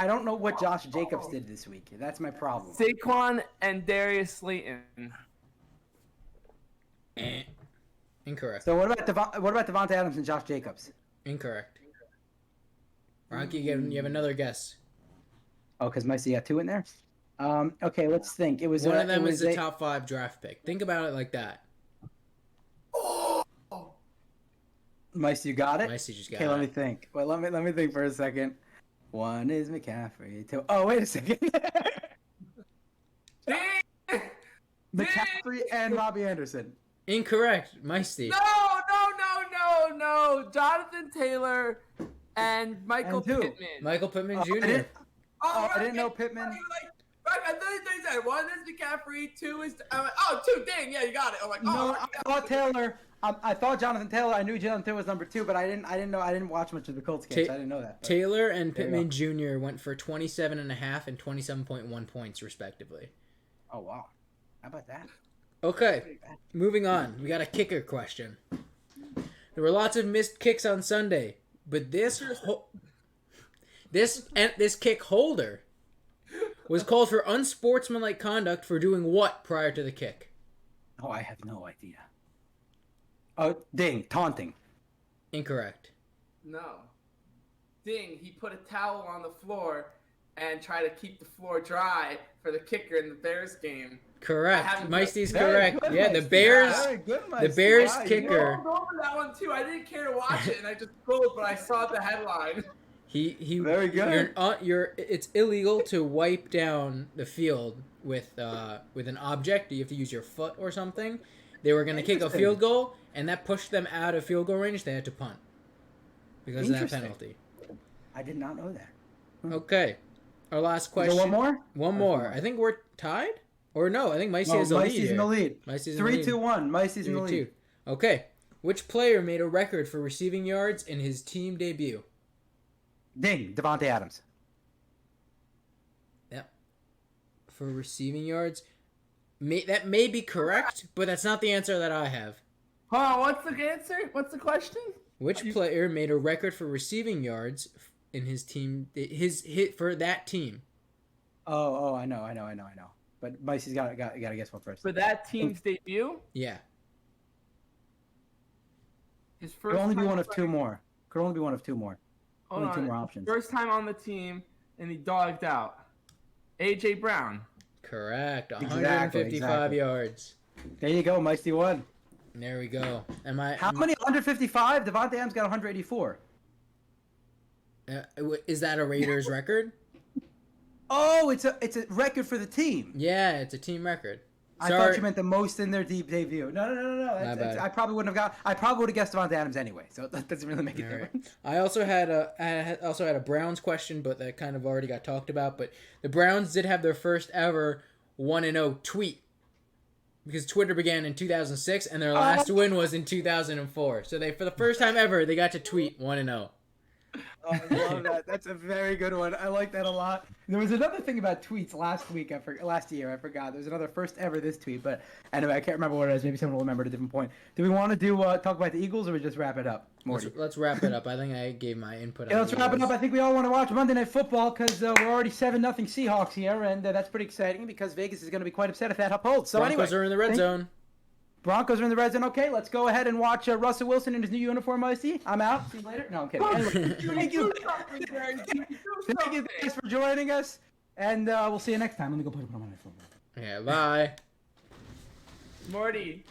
don't know what Josh Jacobs did this week. That's my problem. Saquon and Darius Slayton. Incorrect. So what about Devontae Adams and Josh Jacobs? Incorrect. Rocky, you have another guess. Oh, because Meisty got 2 in there. Okay, let's think. It was One of them it is was the top 5 draft pick. Think about it like that. Meisty, you got it. Meisty just got Okay, let me it. think. Well, let me think for a second. 1 is McCaffrey. 2. Oh, wait a second. Ding! McCaffrey and Robbie Anderson. Incorrect. Meisty. No! Jonathan Taylor and Michael And who? Pittman. Michael Pittman Oh, Jr. I didn't know Pittman. I thought you said 1 is McCaffrey, 2 is. I'm like, 2, dang, yeah, you got it. I'm like, No, I thought Taylor. I thought Jonathan Taylor. I knew Jonathan Taylor was number 2, but I didn't know. I didn't watch much of the Colts games. So I didn't know that. But. Taylor and There you Pittman Jr. went for 27.5 and 27.1 points, respectively. Oh wow, how about that? Okay, moving on. We got a kicker question. There were lots of missed kicks on Sunday, but this kick holder was called for unsportsmanlike conduct for doing what prior to the kick? Oh, I have no idea. Oh, ding, taunting. Incorrect. No. Ding, he put a towel on the floor and tried to keep the floor dry for the kicker in the Bears game. Correct. haven't- Meisty's Very correct. good, Yeah, the Meisty. Bears. Very good, The Meisty. Bears Wow, you kicker. I rolled over that one too. I didn't care to watch it, and I just scrolled, but I saw the headline. He Very good. It's illegal to wipe down the field with an object. You have to use your foot or something. They were going to kick a Interesting. field goal, and that pushed them out of field goal range. They had to punt because of that Interesting. penalty. I did not know that. Okay, our last Is question. there one more? One more. I think we're tied, or no? I think Meisty No, has the lead. Meisty's in here. the lead. Meisty's in the 3, lead. 2, 1. Meisty's in the 3-2. lead. Okay, which player made a record for receiving yards in his team debut? Ding, Devontae Adams. For receiving yards, that may be correct, but that's not the answer that I have. Hold on, what's the answer? What's the question? Which player made a record for receiving yards in his team? His hit for that team. Oh, I know. But Meisty's got to guess one first. For that team's debut? Yeah. His Could first only be time one of playing- 2 more. Could only be one of 2 more. Hold Only 2 on. more options. First time on the team, and he dogged out. A.J. Brown. Correct. Exactly, 155 exactly. yards. There you go, Meisty won. There we go. How many 155? Devontae Adams got 184. Is that a Raiders record? Oh, it's a record for the team. Yeah, it's a team record. I Sorry. thought you meant the most in their debut. No. bad. I probably wouldn't have got. I probably would have guessed Devontae Adams anyway. So that doesn't really make a All right. difference. I also had a Browns question, but that kind of already got talked about. But the Browns did have their first ever 1-0 tweet because Twitter began in 2006 and their last win was in 2004. So they, for the first time ever, they got to tweet 1-0. Oh, I love that. That's a very good one. I like that a lot. There was another thing about tweets last year. I forgot. There was another first ever this tweet, but anyway, I can't remember what it is. Maybe someone will remember at a different point. Do we want to do talk about the Eagles or we just wrap it up, Morty? Let's wrap it up. I think I gave my input. Yeah, on let's the wrap it Eagles. up. I think we all want to watch Monday Night Football because we're already 7-0 Seahawks here, and that's pretty exciting because Vegas is going to be quite upset if that upholds. So Broncos anyway, are in the red zone. Broncos are in the red zone. Okay, let's go ahead and watch Russell Wilson in his new uniform, Icy. I'm out. See you later. No, I'm kidding. Anyway, thank you. Thank you guys for joining us, and we'll see you next time. Let me go put it on my phone. Yeah, bye. Morty.